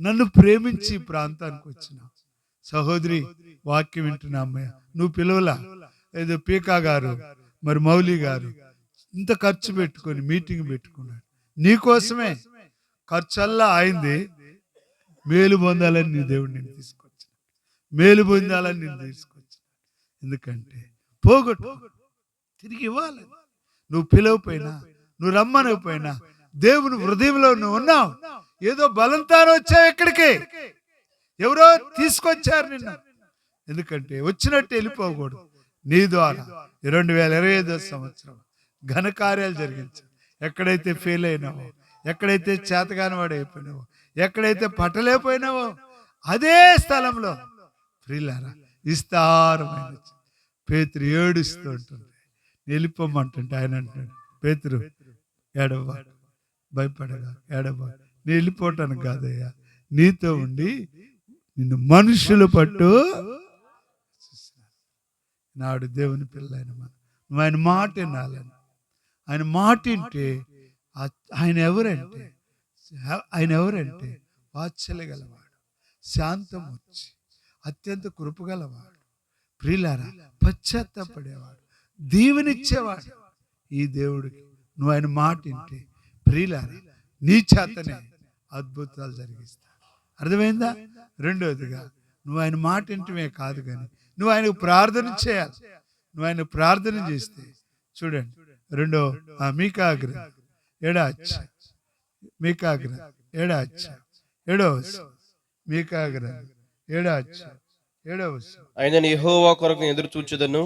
నన్ను ప్రేమించి ప్రాంతానికి వచ్చిన సహోదరి వాక్యం వింటున్నా అమ్మయ్య, నువ్వు పిలువలా, ఏదో పీకా గారు మరి మౌలి గారు ఇంత ఖర్చు పెట్టుకొని మీటింగ్ పెట్టుకున్నాడు నీకోసమే. ఖర్చల్లా అయింది. మేలు పొందాలని నీ దేవుడు నేను తీసుకొచ్చిన, మేలు పొందాలని నేను తీసుకొచ్చిన. ఎందుకంటే పోగొట్టు తిరిగి ఇవ్వాలి. నువ్వు పిలవపోయినా, నువ్వు రమ్మనకపోయినా దేవుని హృదయంలో నువ్వు ఉన్నావు. ఏదో బలంతానో వచ్చావు ఎక్కడికి, ఎవరో తీసుకొచ్చారు నిన్ను. ఎందుకంటే వచ్చినట్టు వెళ్ళిపోకూడదు. నీ ద్వారా 2025 సంవత్సరం ఘనకార్యాలు జరిగించావు. ఎక్కడైతే ఫెయిల్ అయినావో, ఎక్కడైతే చేతగాని వాడు అయిపోయినావో, ఎక్కడైతే పట్టలేకపోయినావో అదే స్థలంలో ప్రియులారా విస్తారమైన పేతురు ఏడుస్తూ ఉంటుంది. వెళ్ళిపోమంటుంటే ఆయన అంటాడు, పేతురు ఏడవ భయపడగా ఏడవ, నీ వెళ్ళిపోవటానికి కాదయ్యా, నీతో ఉండి నిన్ను మనుషులు పట్టు. నాడు దేవుని పిల్లైన నువ్వు ఆయన మాట వినాలని. ఆయన మాట వింటే ఆయన ఎవరంటే వాత్సల్య గలవాడు, శాంతం వచ్చి అత్యంత కృపగలవాడు, ప్రియులారా పశ్చాత్తాపడేవాడు, దీవెనిచ్చేవాడు. ఈ దేవుడికి నువ్వు ఆయన మాట వింటే ప్రియులారా నీ చేతనే అద్భుతాలు జరిగిస్తాడు. అర్థమైందా? రెండోదిగా నువ్వు ఆయన మాట వింటమే కాదు కానీ నువ్వు ఆయనకు ప్రార్థన చేయాలి. నువ్వు ఆయన ప్రార్థన చేస్తే చూడండి, రెండో మీకాగ్ర ఏడాచ మీకాగ్ర ఏడాచ ఏడవ మీకాగ్ర ఏడాచ ఏడవ.
ఆయన యెహోవా కొరకు ఎదురు చూచుదను,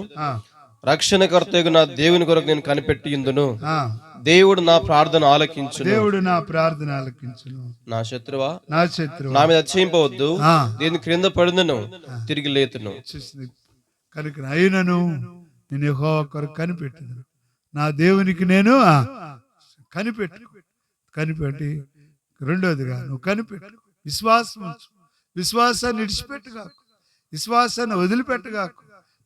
రక్షణకర్తకు నా దేవుని కొరకు నేను కనిపెట్టి ఇందును. దేవుడు నా ప్రార్థన ఆలకించును,
దేవుడు నా ప్రార్థన ఆలకించును.
నా శత్రువా
నా
మీద అతిశయింపవద్దు, దీని క్రింద పడుదును తిరిగి లేతును.
కనుక అయినను నేను యెహోవా కొరకు కనిపెట్టును, నా దేవునికి నేను కనిపెట్టి. రెండోదిగా నువ్వు కనిపెట్టు, విశ్వాసం ఉంచు. విశ్వాసాన్ని విడిచిపెట్టుగాకు, విశ్వాసాన్ని వదిలిపెట్టగాకు.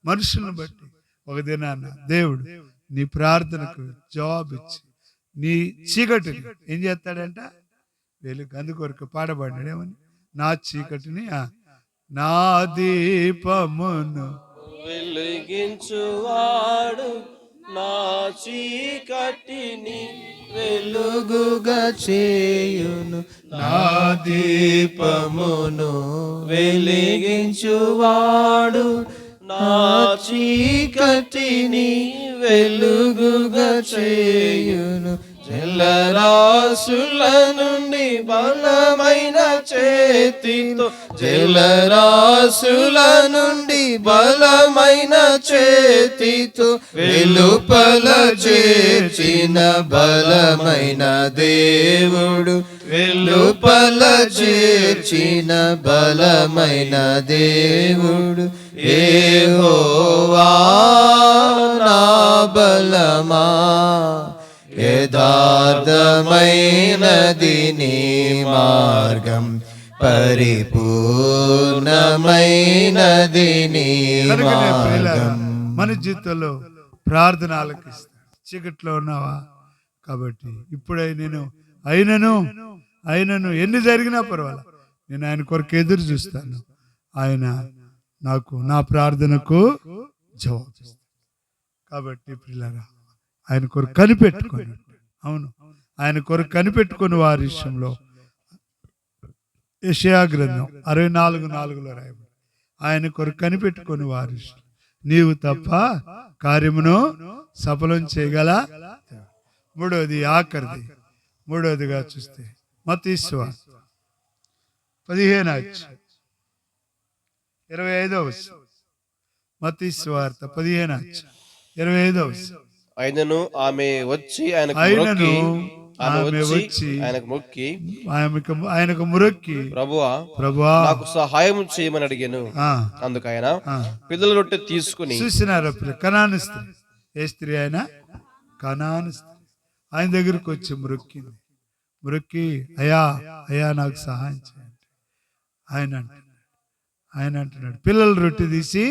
మనుషులను బట్టి ఒక దినాన్న దేవుడు నీ ప్రార్థనకు జవాబు ఇచ్చి నీ చీకటిని ఏం చేస్తాడంట, వెలుగు. అందుకొరకు పాడబడ్డాడేమని, నా చీకటిని నా దీపమును
వెలిగించువాడు, నా చీకటిని
వెలుగుగా చేయును, నా దీపమును వెలిగించువాడు, నా చీకటిని వెలుగుగా చేయును. జలరాశుల నుండి బలమైన చేతితో, జలరాశుల నుండి బలమైన చేతితో వెలుపల చేర్చిన బలమైన దేవుడు, వెలుపల చేర్చిన బలమైన దేవుడు. యెహోవా నా బలమా, యథార్థమైనది నీ మార్గం, పరిపూర్ణమైనది నీ మార్గం.
మన జీవితంలో ప్రార్థన ఆలకిస్తాడు. చీకట్లో ఉన్నావా? కాబట్టి ఇప్పుడే నేను ఆయనను ఎన్ని జరిగినా పర్వాలా, నేను ఆయన కొరకు ఎదురు చూస్తాను. ఆయన నాకు నా ప్రార్థనకు జవాబు. కాబట్టి పిల్లరా ఆయన కొరకు కనిపెట్టుకొని, అవును ఆయన కొరకు కనిపెట్టుకుని వారి విషయంలో యెషయా గ్రంథం 64:4 రాయబడి, ఆయన కొరకు కనిపెట్టుకుని వారి విషయంలో నీవు తప్ప కార్యమును సఫలం చేయగల. మూడవది ఆఖరిది, మూడవదిగా చూస్తే మత్తయి సువార్త 15:25. మత్తయి సువార్త 15:25.
ఆయనను ఆమె వచ్చి ఆయనకు
మొక్కి ప్రభువా
నాకు సహాయం చేయమని అడిగాను. అందుకు ఆయన పిల్లల రొట్టె తీసుకుని,
చూసినారా కనాను స్త్రీ, ఏ స్త్రీ అయినా కనాను స్త్రీ ఆయన దగ్గరకు వచ్చి మొక్కి అయ్యా నాకు సహాయం చేయండి. ఆయన అంటున్నాడు పిల్లల రొట్టె తీసి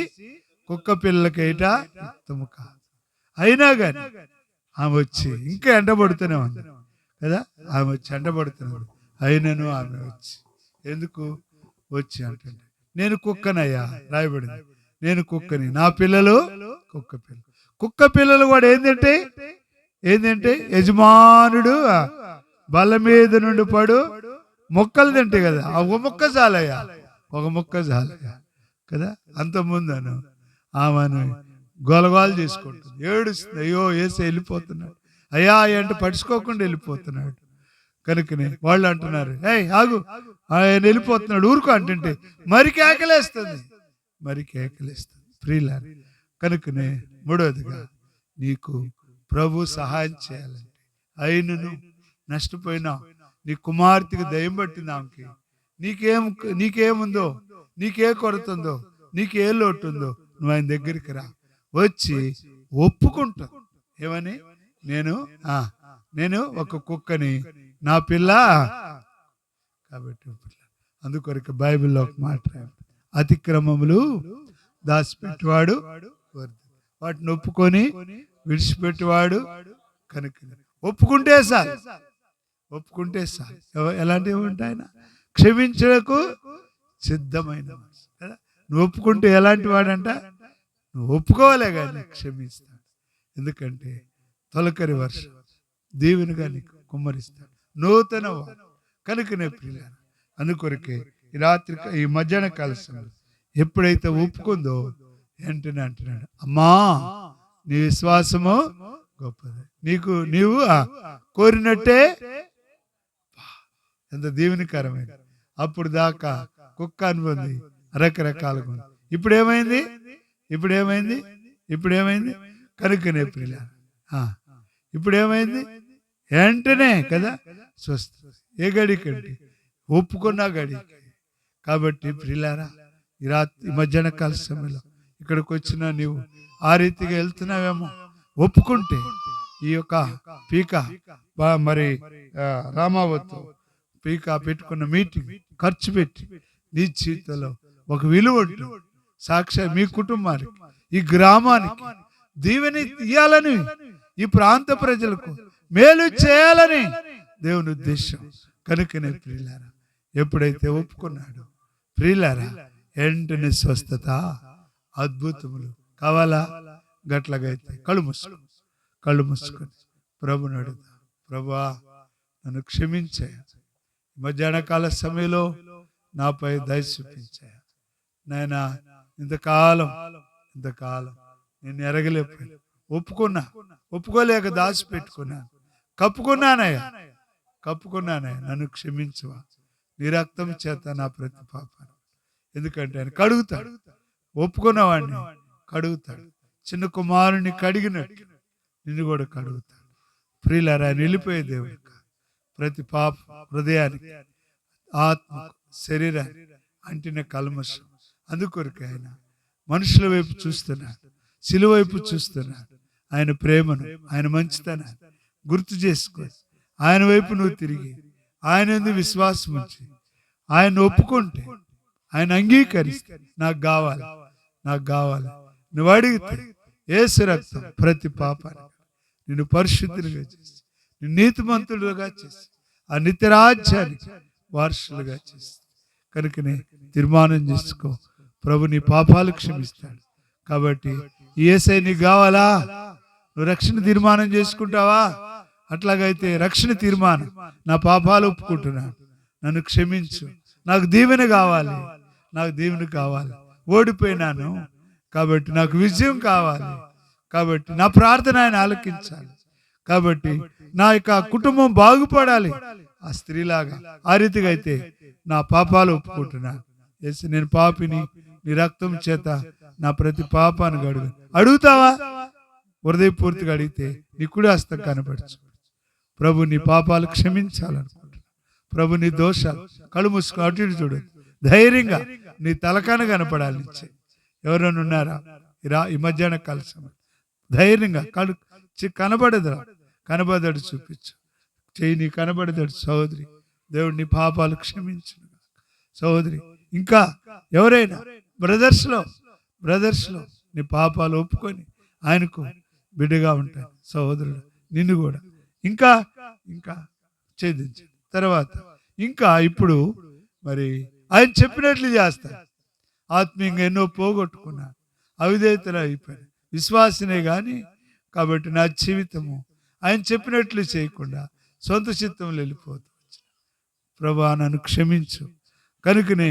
కుక్క పిల్లలకేట ఉత్తము కాదు. అయినా కానీ ఆమె వచ్చి ఇంకా ఎండబడుతూనే ఉంది కదా, ఆమె వచ్చి ఎండబడుతున్నది. అయినను ఆమె వచ్చి ఎందుకు వచ్చి అంటే నేను కుక్కనయ్యా రాయబడింది. నేను కుక్కని, నా పిల్లలు కుక్క పిల్లలు. కుక్క పిల్లలు కూడా ఏంటంటే యజమానుడు బల్ల మీద నుండి పడు మొక్కలు తింటే కదా, ఒక మొక్క చాలయ్యా, ఒక మొక్క చాలయ్యా కదా. అంతకుముందను ఆమెను గొలగోలు చేసుకుంటుంది, ఏడుస్తుంది, అయ్యో ఏసే వెళ్ళిపోతున్నాడు, అయ్యా అంటే పడుచుకోకుండా వెళ్ళిపోతున్నాడు. కనుకనే వాళ్ళు అంటున్నారు, ఏయ్ ఆగు, ఆయన వెళ్ళిపోతున్నాడు ఊరుకో అంటుంటే మరి కేకలేస్తుంది. ప్రియులారా, కనుకనే మూడవదిగా నీకు ప్రభు సహాయం చేయాలంటే, అయినను నష్టపోయినావు, నీ కుమార్తెకి దయ్యం పట్టింది, ఆమెకి నీకేముందో, నీకే కొరత ఉందో, నీకే లోటు ఉందో, నువ్వు ఆయన దగ్గరికి రా, వచ్చి ఒప్పుకుంటా ఏమని, నేను ఒక కుక్కని, నా పిల్ల. కాబట్టి అందుకొరకు బైబిల్లో ఒక మాట, అతిక్రమములు దాచిపెట్టువాడు వాటిని ఒప్పుకొని విడిచిపెట్టువాడు. కనుక ఒప్పుకుంటే చాలు. ఎలాంటివి ఉంటాయి? క్షమించడానికి సిద్ధమైన కదా. నువ్వు ఒప్పుకుంటే ఎలాంటి వాడంట, నువ్వు ఒప్పుకోవాలే కానీ క్షమిస్తాడు. ఎందుకంటే తొలకరి వర్షం దీవెనగా నీకు కుమ్మరిస్తాడు, నూతన వాడు. కనుకనే ప్రియులారా, అందుకొరకే ఈ రాత్రి ఈ మధ్యాహ్న కాల సమయంలో ఎప్పుడైతే ఒప్పుకుందో వెంటనే అంటున్నాడు, అమ్మా నీ విశ్వాసము గొప్పది, నీవు కోరినట్టే. ఎంత దీవెనకరమైన. అప్పుడు దాకా కుక్క అనుకుంది రకరకాలుగా. ఇప్పుడు ఏమైంది? కనుకనే ప్రియులారా, ఇప్పుడు ఏమైంది? వెంటనే కదా స్వస్థ. ఏ గడికండి? ఒప్పుకున్నా గడికి. కాబట్టి ప్రియులారా, ఈ రాత్రి మధ్యాహ్న కాల సమయంలో ఇక్కడికి వచ్చిన నీవు ఆ రీతిగా వెళ్తున్నావేమో, ఒప్పుకుంటే ఈ యొక్క పీక మరి రామావతితో పీక పెట్టుకున్న మీటింగ్ ఖర్చు పెట్టి నీ జీవితంలో ఒక విలువ ఉంటుంది. సాక్షాత్ మీ కుటుంబానికి, ఈ గ్రామానికి దీవెని ఇయ్యాలని, ఈ ప్రాంత ప్రజలకు మేలు చేయాలని దేవుని ఉద్దేశం. కనుకనే ప్రియులారా, ఎప్పుడైతే ఒప్పుకున్నాడు ప్రియులారా, వెంటనే స్వస్థత, అద్భుతములు కావాలా? గట్లగైతే కళ్ళు మూసుకొని ప్రభుని అడుగుతా, ప్రభువా నన్ను క్షమించాయ, మధ్యాహ్న కాల సమయంలో నాపై దయ చూపించాయ నాయనా, ఇంతకాలం నేను ఎరగలేకపోయాను, ఒప్పుకోలేక దాచిపెట్టుకున్నాను, కప్పుకున్నానయ్యా, నన్ను క్షమించువా, నీ రక్తం చేత నా ప్రతి పాపాన్ని. ఎందుకంటే ఆయన కడుగుతాడు, ఒప్పుకున్నవాడిని కడుగుతాడు, చిన్న కుమారుని కడిగినట్టు నిన్ను కూడా కడుగుతాడు. ప్రియులారా, నిలిపోయే దేవుడు ప్రతి పాప హృదయానికి, ఆత్మ, శరీరాన్ని అంటిన కల్మషం. అందుకొరకు ఆయన మనుషుల వైపు చూస్తున్నాడు, శిలువ వైపు చూస్తున్నాడు. ఆయన ప్రేమను, ఆయన మంచితనాన్ని గుర్తు చేసుకో, ఆయన వైపు నువ్వు తిరిగి ఆయన ఎందుకు విశ్వాసం ఉంచి ఆయన ఒప్పుకుంటే, ఆయన అంగీకరిస్తే, నాకు కావాలి నువ్వు అడిగితే యేసు రక్తం ప్రతి పాపాన్ని నిన్ను పరిశుద్ధులుగా చేసి, నిన్ను నీతిమంతులుగా చేసి, ఆ నిత్యరాజ్యానికి వారసులుగా చేసి. కనుకనే తీర్మానం చేసుకో, ప్రభు నీ పాపాలు క్షమిస్తాడు. కాబట్టి యేసయ్య నీకు కావాలా? నువ్వు రక్షణ తీర్మానం చేసుకుంటావా? అట్లాగైతే రక్షణ తీర్మానం, నా పాపాలు ఒప్పుకుంటున్నాను, నన్ను క్షమించు, నాకు దీవెన కావాలి, ఓడిపోయినాను కాబట్టి నాకు విజయం కావాలి, కాబట్టి నా ప్రార్థన ఆయన ఆలకించాలి, కాబట్టి నా యొక్క కుటుంబం బాగుపడాలి. ఆ స్త్రీలాగా ఆ రీతిగా అయితే నా పాపాలు ఒప్పుకుంటున్నాను, నేను పాపిని, నీ రక్తం చేత నా ప్రతి పాపాన్ని అడుగుతావా? హృదయపూర్తిగా అడిగితే నీ కుడి హస్తం కనపరచు. ప్రభు నీ పాపాలు క్షమించాలనుకుంటున్నా, ప్రభు నీ దోషాలు కళ్ళు మూసుకు అటు ఇటు చూడు, ధైర్యంగా నీ తలకాన కనపడాలి. ఎవరైనా ఉన్నారా ఈ మధ్యాహ్న కాల సమయం? ధైర్యంగా కనబడతాడు చూపించు, చెయ్యి నీ కనబడతాడు. సహోదరి, దేవుడు నీ పాపాలు క్షమించు. సహోదరి, ఇంకా ఎవరైనా బ్రదర్స్ లో నీ పాపాలు ఒప్పుకొని ఆయనకు బిడ్డగా ఉంటాయి. సహోదరుడు, నిన్ను కూడా ఇంకా ఛేదించు. తర్వాత ఇంకా ఇప్పుడు మరి ఆయన చెప్పినట్లు చేస్తారు. ఆత్మీయంగా ఎన్నో పోగొట్టుకున్నాను, అవిధేయతలు అయిపోయాను, విశ్వాసనే కానీ. కాబట్టి నా జీవితము ఆయన చెప్పినట్లు చేయకుండా సొంత చిత్తంలో వెళ్ళిపోతూ వచ్చిన. ప్రభా నన్ను క్షమించు. కనుకనే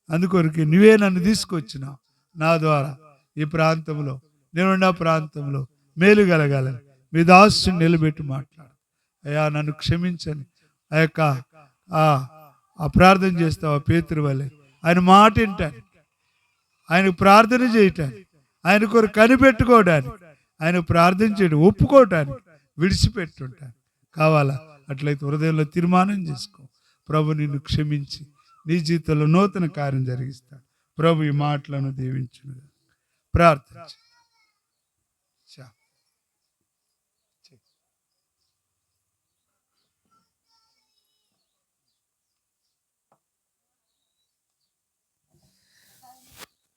అందుకొరకు నువ్వే నన్ను తీసుకొచ్చినావు. నా ద్వారా ఈ ప్రాంతంలో, నేనున్న ప్రాంతంలో మేలు కలగాలని మీ దాసుని నిలబెట్టి మాట్లాడు. అయ్యా నన్ను క్షమించని ఆ యొక్క ఆ ప్రార్థన చేస్తావు పేతురు వల్లే. ఆయన మాట వింటాను, ఆయనకు ప్రార్థన చేయటానికి, ఆయన కొరకు కనిపెట్టుకోవడానికి, ఆయన ప్రార్థన చేయడం ఒప్పుకోవటానికి, విడిచిపెట్టుంటాను కావాలా. అట్లయితే హృదయంలో తీర్మానం చేసుకో. ప్రభు నిన్ను క్షమించి నీ జీవితంలో నూతన కార్యం జరిగిస్తాడు. ప్రభు ఈ మాటలను దీవించును. ప్రార్థన.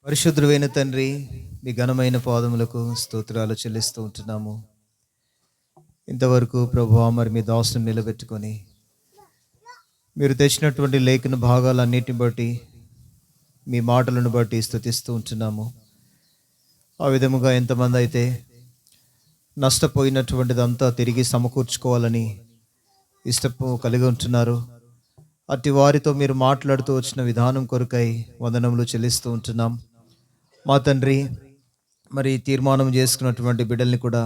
పరిశుద్ధుడైన తండ్రి, మీ ఘనమైన పాదములకు స్తోత్రాలు చెల్లిస్తూ ఉంటున్నాము. ఇంతవరకు ప్రభువా మరి మీ దాసుని నిలబెట్టుకొని మీరు తెచ్చినటువంటి లేఖన భాగాలన్నిటిని బట్టి, మీ మాటలను బట్టి స్తుతిస్తూ ఉంటున్నాము. ఆ విధముగా ఎంతమంది అయితే నష్టపోయినటువంటిదంతా తిరిగి సమకూర్చుకోవాలని ఇష్టపు కలిగి ఉంటున్నారు, అట్టి వారితో మీరు మాట్లాడుతూ వచ్చిన విధానం కొరకై వందనములు చెల్లిస్తూ ఉంటున్నాం. మా తండ్రి, మరి తీర్మానం చేసుకున్నటువంటి బిడ్డల్ని కూడా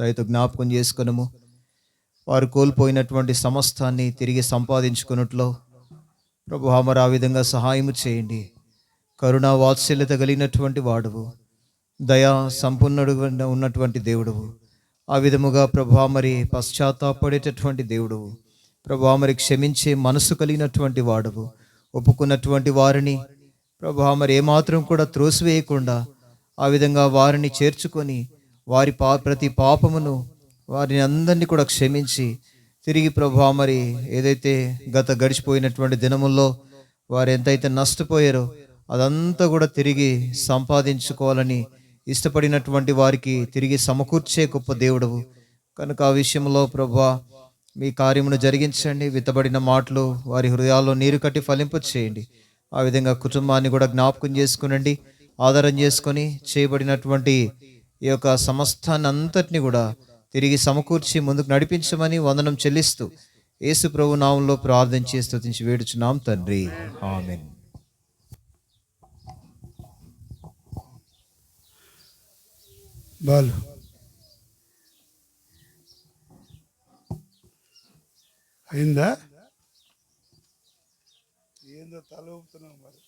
దయతో జ్ఞాపకం చేసుకునము. వారు కోల్పోయినటువంటి సమస్తాన్ని తిరిగి సంపాదించుకున్నట్లో ప్రభువా మరి ఆ విధంగా సహాయము చేయండి. కరుణా వాత్సల్యత కలిగినటువంటి వాడువు, దయా సంపన్నుడుగా ఉన్నటువంటి దేవుడువు. ఆ విధముగా ప్రభువా మరి పశ్చాత్తాపడేటటువంటి దేవుడువు. ప్రభువా మరి క్షమించే మనసు కలిగినటువంటి వాడువు. ఒప్పుకున్నటువంటి వారిని ప్రభువా మరి ఏమాత్రం కూడా త్రోసివేయకుండా ఆ విధంగా వారిని చేర్చుకొని వారి ప్రతి పాపమును వారిని అందరినీ కూడా క్షమించి తిరిగి ప్రభువా మరి ఏదైతే గడిచిపోయినటువంటి దినముల్లో వారు ఎంతైతే నష్టపోయారో అదంతా కూడా తిరిగి సంపాదించుకోవాలని ఇష్టపడినటువంటి వారికి తిరిగి సమకూర్చే గొప్ప దేవుడవు. కనుక ఆ విషయంలో ప్రభువా మీ కార్యమును జరిగించండి. విత్తబడిన మాటలు వారి హృదయాల్లో నీరు కట్టి ఫలింప చేయండి. ఆ విధంగా కుటుంబాన్ని కూడా జ్ఞాపకం చేసుకునండి. ఆధారం చేసుకొని చేయబడినటువంటి ఈ యొక్క సమస్తాన్ని అంతటిని కూడా తిరిగి సమకూర్చి ముందుకు నడిపించమని వందనం చెల్లిస్తూ యేసు ప్రభు నామంలో ప్రార్థించి స్తుతించి వేడుచున్నాం తండ్రి, ఆమేన్.
బాలు అయిందా? ఏందో తల ఊపుతున్నావు మరి.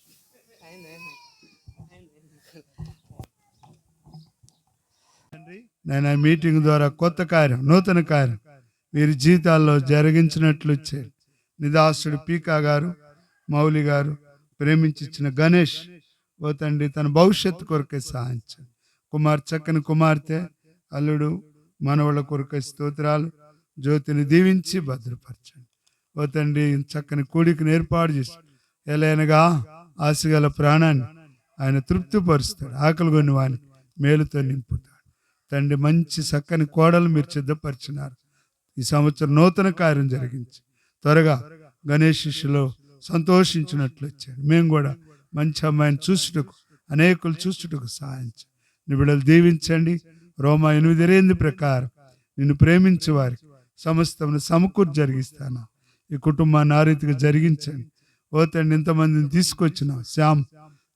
నేను ఆ మీటింగ్ ద్వారా కొత్త కార్యం, నూతన కార్యం వీరి జీవితాల్లో జరిగించినట్లు చేయండి. నిదాసుడు పీకా గారు, మౌలి గారు, ప్రేమించిన గణేష్ ఓ తండ్రి తన భవిష్యత్తు కొరకే సహాయించండి. చక్కని కుమార్తె, అల్లుడు, మనవళ్ళ కొరకే స్తోత్రాలు. జ్యోతిని దీవించి భద్రపరచండి. ఓ తండ్రి చక్కని కూడికను ఏర్పాటు చేసి ఎలానగా ఆశగల ప్రాణాన్ని ఆయన తృప్తిపరుస్తాడు. ఆకలి కొన్ని వాని మేలుతో నింపుతాడు. తండ్రి మంచి చక్కని కోడలు మీరు సిద్ధపరిచినారు. ఈ సంవత్సరం నూతన కార్యం జరిగించి త్వరగా గణేష్ శిష్యులో సంతోషించినట్లు వచ్చాడు. మేము కూడా మంచి అమ్మాయిని చూసుటకు, అనేకులు చూసుటకు సహాయించండి. నీ బిడ్డలు దీవించండి. రోమా 8:8 ప్రకారం నిన్ను ప్రేమించే వారికి సమస్తమును సమకూర్చి జరిగిస్తాను. ఈ కుటుంబాన్ని ఆ రీతిగా జరిగించండి. ఓ తండ్రి ఇంతమందిని తీసుకొచ్చినావు. శ్యామ్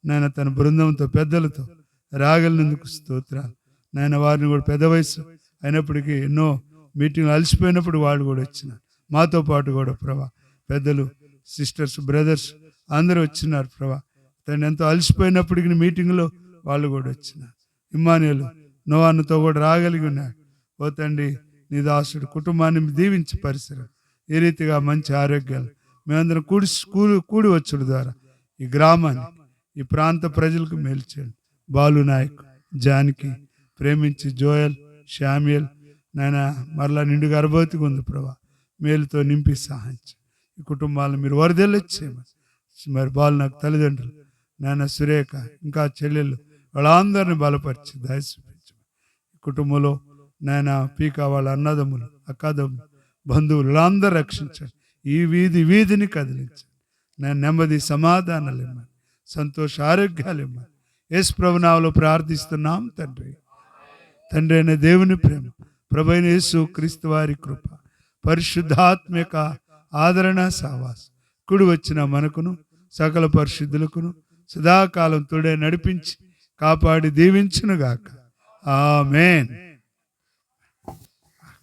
నాయన తన బృందంతో పెద్దలతో రాగలినందుకు స్తోత్రాలు. నాయన వారిని కూడా పెద్ద వయసు అయినప్పటికీ ఎన్నో మీటింగ్లు అలసిపోయినప్పుడు వాళ్ళు కూడా వచ్చినారు. మాతో పాటు కూడా ప్రభా పెద్దలు, సిస్టర్స్, బ్రదర్స్ అందరూ వచ్చినారు ప్రభా. తండ్రి ఎంతో అలసిపోయినప్పటికీ మీటింగ్లో వాళ్ళు కూడా వచ్చినారు. ఇమ్మానుయేలు నోవానుతో కూడా రాగలిగి ఉన్నాడు. ఓ తండ్రి నీ దాసుడు కుటుంబాన్ని దీవించి పరిసరం ఈ రీతిగా మంచి ఆరోగ్యాలు మేమందరం కూడి వచ్చుడు ద్వారా ఈ గ్రామాన్ని, ఈ ప్రాంత ప్రజలకు మేలు చేయండి. బాలు నాయక్, జానకి, ప్రేమించి జోయల్, శామ్యుయల్ నాయన మరలా నిండు గర్భవతిగా ఉంది ప్రభా. మేలుతో నింపి సహాయించి ఈ కుటుంబాలను మీరు వరదెళ్ళొచ్చేయమని. మరి బాలు నాకు తల్లిదండ్రులు నాయన సురేఖ ఇంకా చెల్లెళ్ళు వాళ్ళందరినీ బలపరిచి దయచూపించమని. ఈ కుటుంబంలో నాయన పీకా వాళ్ళ అన్నదమ్ములు, అక్కదమ్ములు, బంధువులు అందరూ రక్షించండి. ఈ వీధిని కదిలించండి. నేను నెమ్మది సమాధానాలు ఇమ్మని సంతోష ఆరోగ్యాలు ఇవ్వమని యేసు ప్రభు నామములో ప్రార్థిస్తున్నాం తండ్రి. తండ్రి అయిన దేవుని ప్రేమ, ప్రభు అయిన యేసు క్రీస్తు వారి కృప, పరిశుద్ధాత్మిక ఆదరణ సావాస కుడి వచ్చిన మనకును సకల పరిశుద్ధులకును సదాకాలం తోడే నడిపించి కాపాడి దీవించునుగాక. ఆమేన్.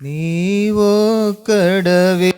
నీవొక్కడవే